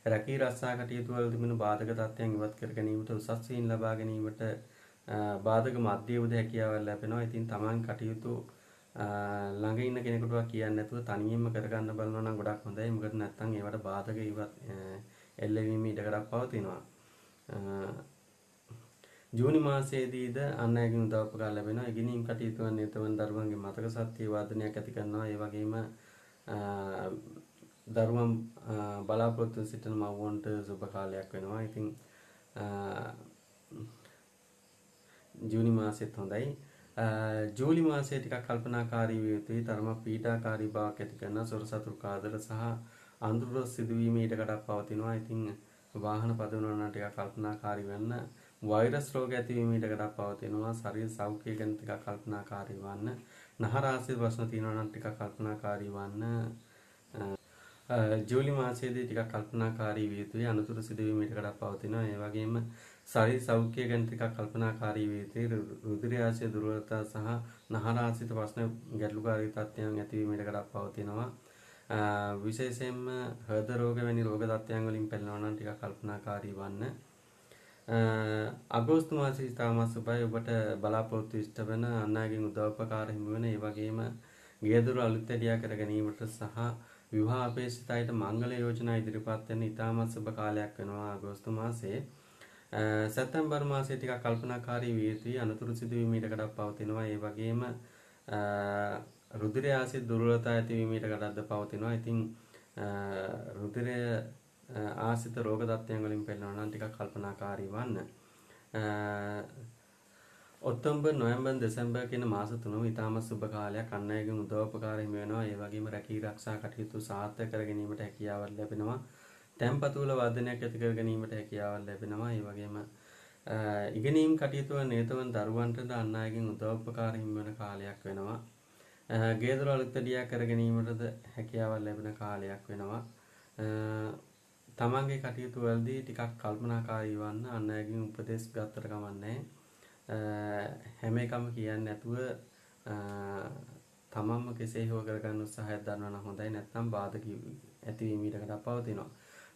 රැකී රක්ෂා කටයුතු වල තිබෙන බාධක තත්ත්වයන් ඉවත් කර ගැනීමට උසස් සීන් ලබා ගැනීමට බාධක මැද්දේ උවද හැකියාවක් ලැබෙනවා. ඉතින් Taman කටයුතු ළඟ ඉන්න කෙනෙකුට කියන්නේ නැතුව තනියම කරගන්න බලනවා නම් ගොඩක් හොඳයි. මොකද නැත්නම් ඒවට බාධක ඉවත් එල්ලවීම ඉඩකඩක් පවතිනවා. ජූනි මාසයේදීද අන් අයගෙන් උදව් උපකාර ලැබෙනවා. ඉගෙනීම් කටයුතු වන නිරතවන දරුවන්ගේ මතක ශක්තිය වර්ධනයක් ඇති කරනවා. ඒ වගේම දරුවන් බලාපොරොත්තු සිටින මව්වන්ට සුබ කාලයක් වෙනවා. ඉතින් ජූනි මාසෙත් හොඳයි. ජූලි මාසයේ ටිකක් කල්පනාකාරී විය යුතුයි. තරමක් පීඩාකාරී බවක් ඇති කරන සොර සතුරු කාදර සහ අඳුර සිදුවීම ඊටකටක් පවතිනවා. ඉතින් වාහන පදවනවා නම් ටිකක් කල්පනාකාරී වෙන්න. වෛරස් රෝග ඇතිවීම ඊටකටක් පවතිනවා. ශරීර සෞඛ්‍යය ගැන ටිකක් කල්පනාකාරී වන්න. නහරාශි ප්‍රශ්න තියෙනවා නම් ටිකක් කල්පනාකාරී වන්න. ජූලි මාසයේදී ටිකක් කල්පනාකාරී විය යුතුයි. අනුතුරු සිදුවීම් ඊටකටක් පවතිනවා. ඒ වගේම ශරීර සෞඛ්‍යය ගැන ටිකක් කල්පනාකාරී විය යුතුයි. රුධිරාශය දුර්වලතා සහ නහරාශිත ප්‍රශ්න ගැටලුකාරී තත්ත්වයන් ඇතිවීම ඊටකටක් පවතිනවා. විශේෂයෙන්ම හෘද රෝග වැනි රෝග තත්ත්වයන් වලින් පෙළෙනවා නම් ටිකක් කල්පනාකාරී වන්න. අගෝස්තු මාසයේ තාමත් සුබයි. ඔබට බලාපොරොත්තු ඉෂ්ට වෙන අන් අයගෙන් උදව් උපකාර හිමි වෙන. ඒ වගේම ගෙදර අලුත් වැඩියා කර ගැනීමට සහ විවාහ අපේක්ෂිත අයට මංගල යෝජනා ඉදිරිපත් වෙන ඉතාමත් සුබ කාලයක් වෙනවා අගෝස්තු මාසයේ. සැප්තැම්බර් මාසයේ ටිකක් කල්පනාකාරී විය යුතුයි. අනතුරු සිදුවීම් ඊටකටක් පවතිනවා. ඒ වගේම රුධිරය ආශ්‍රිත දුර්වලතා ඇතිවීම ඊටකටක්ද පවතිනවා. ඉතින් රුධිරය ආශ්‍රිත රෝග තත්ත්වයන් වලින් පෙළෙනවා නම් ටිකක් කල්පනාකාරී වන්න. ඔක්තෝබර් නොවැම්බර් දෙසැම්බර් කියන මාස තුනම ඉතාමත් සුබ කාලයක්. අන් අයගෙන් උදව් උපකාර හිමි වෙනවා. ඒ වගේම රැකී ආරක්ෂා කටයුතු සාර්ථක කර ගැනීමට හැකියාවක් ලැබෙනවා. තැන්පතු වල වර්ධනයක් ඇති කර ගැනීමට හැකියාවක් ලැබෙනවා. ඒ වගේම ඉගෙනීම් කටයුතු වල නිරත වන දරුවන්ට අන් අයගෙන් උදව් උපකාර හිමි වෙන කාලයක් වෙනවා. ගෙදර අලුත් වැඩියා කර ගැනීමටද හැකියාවක් ලැබෙන කාලයක් වෙනවා. තමන්ගේ කටයුතු වලදී ටිකක් කල්පනාකාරී වන්න. අන් අයගෙන් උපදෙස් ගත්තට කමන්නේ හැම එකම කියන්නේ නැතුව තමන්ම කෙසේ හෝ කරගන්න උත්සාහයක් දරනවා නම් හොඳයි. නැත්නම් බාධක ඇතිවීම ඊටකට පවතිනවා.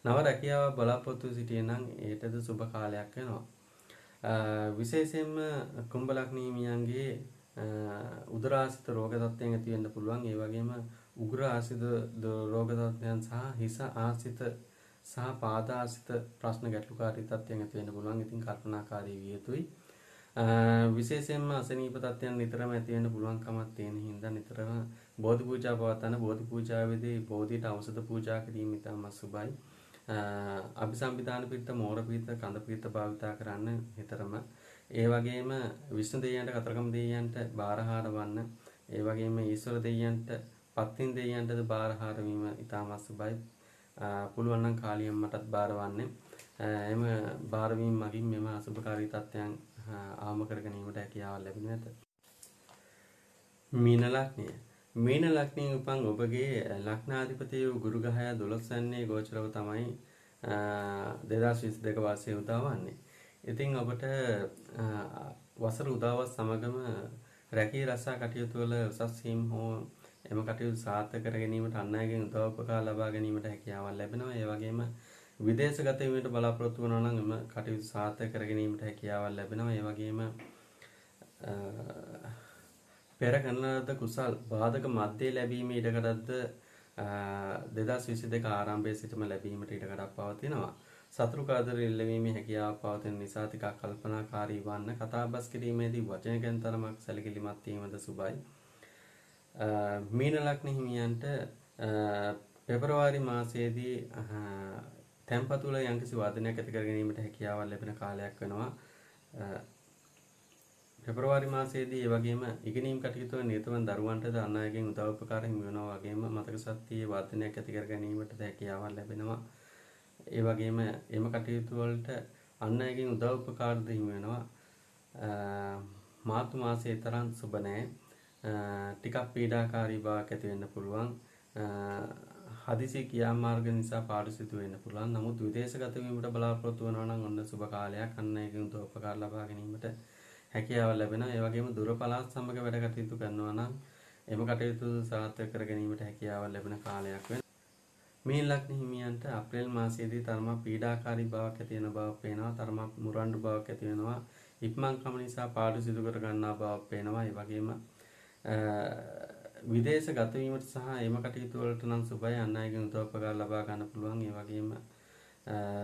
නව රැකියාව බලාපොරොත්තු සිටියේ නම් ඒටද සුබ කාලයක් වෙනවා. විශේෂයෙන්ම කුම්භ ලග්න හිමියන්ගේ උදරාසිත රෝග තත්ත්වයන් ඇති වෙන්න පුළුවන්. ඒ වගේම උග්‍ර ආසිත රෝග තත්ත්වයන් සහ හිස ආසිත සහ පාද ආසිත ප්‍රශ්න ගැටලුකාරී තත්ත්වයන් ඇති වෙන්න පුළුවන්. ඉතින් කල්පනාකාරී විය යුතුයි. විශේෂයෙන්ම අසනීප තත්ත්වයන් නිතරම ඇති වෙන්න පුළුවන්කමක් තියෙන හින්දා නිතරම බෝධි පූජා පවත්වන. බෝධි පූජාවේදී බෝධියට ඖෂධ පූජා කිරීම ඉතාමත් සුබයි. අභිසම්පිදාන පිරිත, මෝර පිරිත, කඳ පිරිත භාවිතා කරන්න හිතරම. ඒ වගේම විෂ්ණු දෙවියන්ට, කතරගම දෙවියන්ට බාරහාර වන්න. ඒ වගේම ඊශ්වර දෙවියන්ට, පත්තින් දෙවියන්ටද බාරහාර වීම ඉතාමත් සුබයි. පුළුවන් නම් කාලියම්මටත් බාරවන්නේ. එම බාරවීම මගින් මෙම අසුභකාරී තත්ත්වයන් ආම කර ගැනීමට හැකියාවක් ලැබෙනු ඇත. මීන ලග්නය. මීන ලග්නයේ උපන් ඔබගේ ලග්නාධිපති වූ ගුරු ග්‍රහයා 12 වෙනි ගෝචරව තමයි 2022 වර්ෂයේ උදාවන්නේ. ඉතින් ඔබට වසර උදාවත් සමගම රැකී රක්ෂා කටයුතු වල උසස් වීම හෝ එම කටයුතු සාර්ථක කර ගැනීමට අන් අයගෙන් උදව් උපකාර ලබා ගැනීමට හැකියාවක් ලැබෙනවා. ඒ වගේම විදේශගත වීමට බලාපොරොත්තු වෙනවා නම් එම කටයුතු සාර්ථක කර ගැනීමට හැකියාවක් ලැබෙනවා. ඒ වගේම පෙර කරන ලද කුසල් බාධක මැද්දේ ලැබීම ඉඩකඩක්ද 2022 ආරම්භයේ සිටම ලැබීමට ඉඩකඩක් පවතිනවා. සතුරු කාදර ඉල්ලවීමේ හැකියාවක් පවතින නිසා ටිකක් කල්පනාකාරී වන්න. කතාබස් කිරීමේදී වචන ගැන තරමක් සැලකිලිමත් වීමද සුබයි. මීන ලග්න හිමියන්ට පෙබරවාරි මාසයේදී තැන්පතු වල යම්කිසි වර්ධනයක් ඇති කර ගැනීමට හැකියාවක් ලැබෙන කාලයක් වෙනවා. පෙබරවාරි මාසයේදී ඒ වගේම ඉගෙනීම් කටයුතු වල නිරත වන දරුවන්ටද අන් අයගෙන් උදව් උපකාර හිමි වෙනවා වගේම මතක ශක්තියේ වර්ධනයක් ඇති කර ගැනීමට හැකියාවක් ලැබෙනවා. ඒ වගේම එම කටයුතු වලට අන් අයගෙන් උදව් උපකාරද හිමි වෙනවා. මාර්තු මාසයේ තරම් සුබ නැහැ. ටිකක් පීඩාකාරී බවක් ඇති වෙන්න පුළුවන්. හදිසි ක්‍රියාමාර්ග නිසා පාඩු සිදු වෙන්න පුළුවන්. නමුත් විදේශගත වීමට බලාපොරොත්තු වෙනවා නම් ඔන්න සුබ කාලයක්. අන් අයගෙන් උදව් උපකාර ලබා ගැනීමට හැකියාව ලැබෙනවා. ඒ වගේම දුර පළාත් සමග වැඩ කටයුතු කරනවා නම් එම කටයුතු සාර්ථක කර ගැනීමට හැකියාව ලැබෙන කාලයක් වෙනවා. මීන ලග්න හිමියන්ට අප්‍රේල් මාසයේදී තරමක් පීඩාකාරී බවක් ඇති වෙන බවක් පේනවා. තරමක් මුරණ්ඩු බවක් ඇති වෙනවා. ඉක්මන්කම නිසා පාඩු සිදු කර ගන්නා බවක් පේනවා. ඒ වගේම විදේශ ගත වීමට සහ එම කටයුතු වලට නම් සුබයි. අන් අයගෙන් උදව් උපකාර ලබා ගන්න පුළුවන්. ඒ වගේම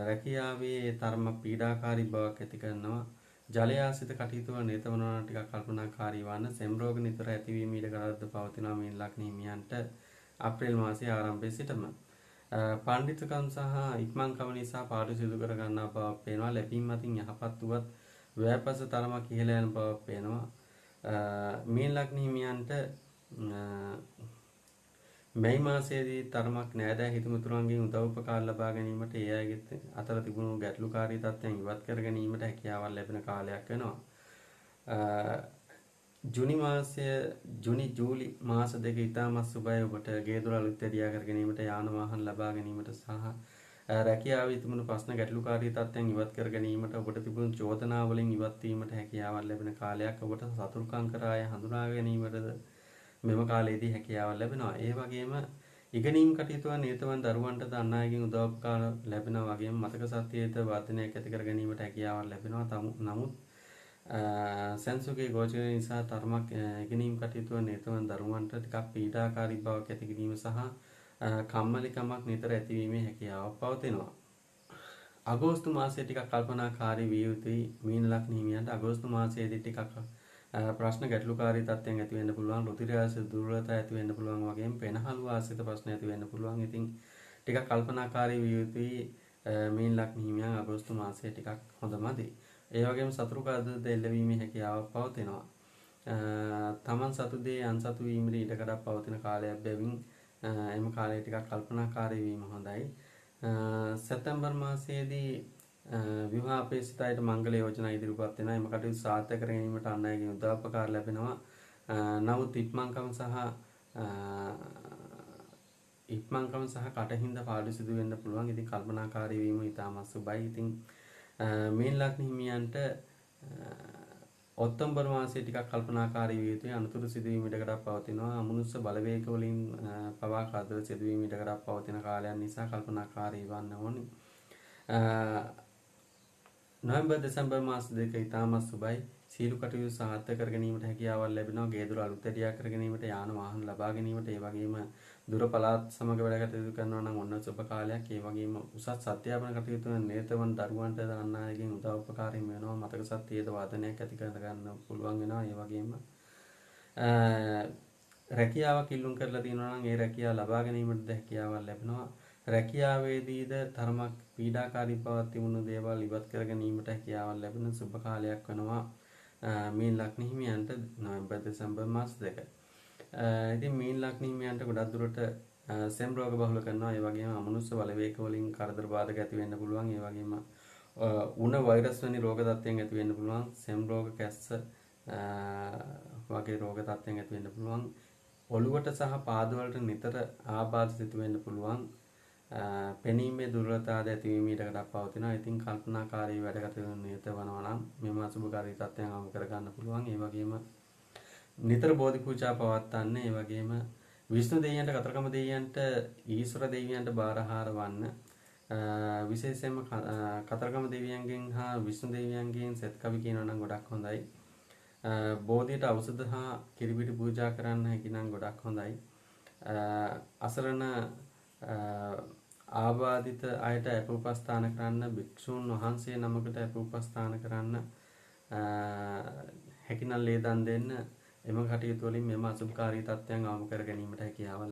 රැකියාවේ තරමක් පීඩාකාරී බවක් ඇති කරනවා. ජලය ආශ්‍රිත කටයුතු වල නිරත වෙනවා නම් ටිකක් කල්පනාකාරී වන්න. සෙම් රෝග නිතර ඇතිවීම ඊට කරද්ද පවතිනවා මීන ලග්න හිමියන්ට අප්‍රේල් මාසයේ ආරම්භයේ සිටම. පඬිතුකම් සහ ඉක්මන්කම නිසා පාඩු සිදු කර ගන්නා බවක් පේනවා. ලැබීම් අතින් යහපත් වුවත් ව්‍යාපස තරමක් ඉහළ යන බවක් පේනවා. මීන ලග්න හිමියන්ට මැයි මාසයේදී තරමක් නෑදෑ හිතමිතුරන්ගෙන් උදව් උපකාර ලබා ගැනීමට ඒ අයගේ අතර තිබුණු ගැටලුකාරී තත්ත්වයන් ඉවත් කර ගැනීමට හැකියාවක් ලැබෙන කාලයක් වෙනවා. ජුනි ජූලි මාස දෙක ඉතාමත් සුබයි. ඔබට ගේ දොර අලුත් ඇදියා කර ගැනීමට යාන වාහන ලබා ගැනීමට සහ රැකියාවේ තිබුණු ප්‍රශ්න ගැටලුකාරී තත්ත්වයන් ඉවත් කර ගැනීමට ඔබට තිබුණු චෝදනා වලින් ඉවත් වීමට හැකියාවක් ලැබෙන කාලයක්. ඔබට සතුරුකම් කර අය හඳුනා ගැනීමටද මෙම කාලයේදී හැකියාවක් ලැබෙනවා. ඒ වගේම ඉගෙනීම් කටයුතු වල නිරත වන දරුවන්ටද අන් අයගෙන් උදව් උපකාර ලැබෙනවා. වගේම මතක ශක්තියට වර්ධනයක් ඇති කර ගැනීමට හැකියාවක් ලැබෙනවා. නමුත් සෙන්සුගේ ගෝචරය නිසා තරමක් ඉගෙනීම් කටයුතු වල නිරත වන දරුවන්ට ටිකක් පීඩාකාරී බවක් ඇති කිරීම සහ කම්මැලිකමක් නිතර ඇතිවීමේ හැකියාවක් පවතිනවා. අගෝස්තු මාසයේ ටිකක් කල්පනාකාරී විය යුතුයි මීන ලග්න හිමියන්ට. අගෝස්තු මාසයේදී ටිකක් ප්‍රශ්න ගැටලුකාරී තත්ත්වයන් ඇති වෙන්න පුළුවන්. රුධිර ආශ්‍රිත දුර්වලතා ඇති වෙන්න පුළුවන්. වගේම පෙනහළු ආශ්‍රිත ප්‍රශ්න ඇති වෙන්න පුළුවන්. ඉතින් ටිකක් කල්පනාකාරී විය යුතුයි මීන ලග්න හිමියන්. අගෝස්තු මාසයේ ටිකක් හොඳමදි. ඒ වගේම සතුරු කරදරද එල්ලවීමේ හැකියාවක් පවතිනවා. තමන් සතු දේ අන්සතු වීමට ඉඩකඩක් පවතින කාලයක් බැවින් එම කාලය ටිකක් කල්පනාකාරී වීම හොඳයි. සැප්තැම්බර් මාසයේදී විවාහ අපේක්ෂිත අයට මංගල යෝජනා ඉදිරිපත් වෙනවා. එම කටයුතු සාර්ථක කර ගැනීමට අන් අයගෙන් උදව් උපකාර ලැබෙනවා. නමුත් ඉක්මන්කම සහ කටින්ද පාඩු සිදු වෙන්න පුළුවන්. ඉතින් කල්පනාකාරී වීම ඉතාමත් සුබයි. ඉතින් මීන ලග්න හිමියන්ට ඔක්තෝබර් මාසයේ ටිකක් කල්පනාකාරී විය යුතුයි. අනුතුරු සිදුවීම් ඉඩකඩක් පවතිනවා. අමනුෂ්‍ය බලවේග වලින් පවා කරදර සිදුවීම් ඉඩකඩක් පවතින කාලයන් නිසා කල්පනාකාරී වන්න ඕනි. නොවැම්බර් දෙසැම්බර් මාස දෙක ඉතාමත් සුබයි. සීල කටයුතු සාර්ථක කර ගැනීමට හැකියාවක් ලැබෙනවා. ගේ දොර අලුත් ඇදියා කර ගැනීමට යාන වාහන ලබා ගැනීමට ඒ වගේම දුර පළාත් සමග වැඩ කටයුතු කරනවා නම් ඔන්න සුබ කාලයක්. ඒ වගේම උසස් අධ්‍යාපන කටයුතු වල නිරත වන දරුවන්ට අන් අයගෙන් උදව් උපකාර හිමි වෙනවා. මතක ශක්තියට වර්ධනයක් ඇති කර ගන්න පුළුවන් වෙනවා. ඒ වගේම රැකියාවක් ඉල්ලුම් කරලා තියෙනවා නම් ඒ රැකියාව ලබා ගැනීමට හැකියාවක් ලැබෙනවා. රැකියාවේදීද තරමක් පීඩාකාරී බවක් තිබුණු දේවල් ඉවත් කර ගැනීමට හැකියාවක් ලැබෙන සුබ කාලයක් වෙනවා මීන ලග්න හිමියන්ට නොවැම්බර් දෙසැම්බර් මාස දෙක. ඉතින් මීන ලග්න හිමියන්ට ගොඩක් දුරට සෙම් රෝග බහුල කරනවා. ඒ වගේම අමනුෂ්‍ය බලවේග වලින් කරදර බාධක ඇති වෙන්න පුළුවන්. ඒ වගේම උණ වෛරස් වැනි රෝග තත්ත්වයන් ඇති වෙන්න පුළුවන්. සෙම් රෝග කැස්ස වගේ රෝග තත්ත්වයන් ඇති වෙන්න පුළුවන්. ඔළුවට සහ පාදවලට නිතර ආබාධ සිදු වෙන්න පුළුවන්. පෙනීමේ දුර්වලතාවද ඇතිවීම ඊටකටක් පවතිනවා. ඉතින් කල්පනාකාරී වැඩ කටයුතු නිරත වෙනවා නම් මෙම අසුභකාරී තත්ත්වයන් අවම කර ගන්න පුළුවන්. ඒ වගේම නිතර බෝධි පූජා පවත්වන්න. ඒ වගේම විෂ්ණු දෙවියන්ට කතරගම දෙවියන්ට ඊශ්වර දෙවියන්ට බාරහාර වන්න. විශේෂයෙන්ම කතරගම දෙවියන්ගෙන් හා විෂ්ණු දෙවියන්ගෙන් සෙත් කවි කියනවා නම් ගොඩක් හොඳයි. බෝධියට ඖෂධ හා කිරිපිටි පූජා කරන්න හැකි නම් ගොඩක් හොඳයි. අසරණ ආබාධිත අයට අප උපස්ථාන කරන්න, භික්ෂුන් වහන්සේ නමකට අප උපස්ථාන කරන්න, හැකිනම් ලේ දන් දෙන්න. එම කටයුතු වලින් මෙම අසුභකාරී තත්ත්වයන් අවම කර ගැනීමට හැකියාව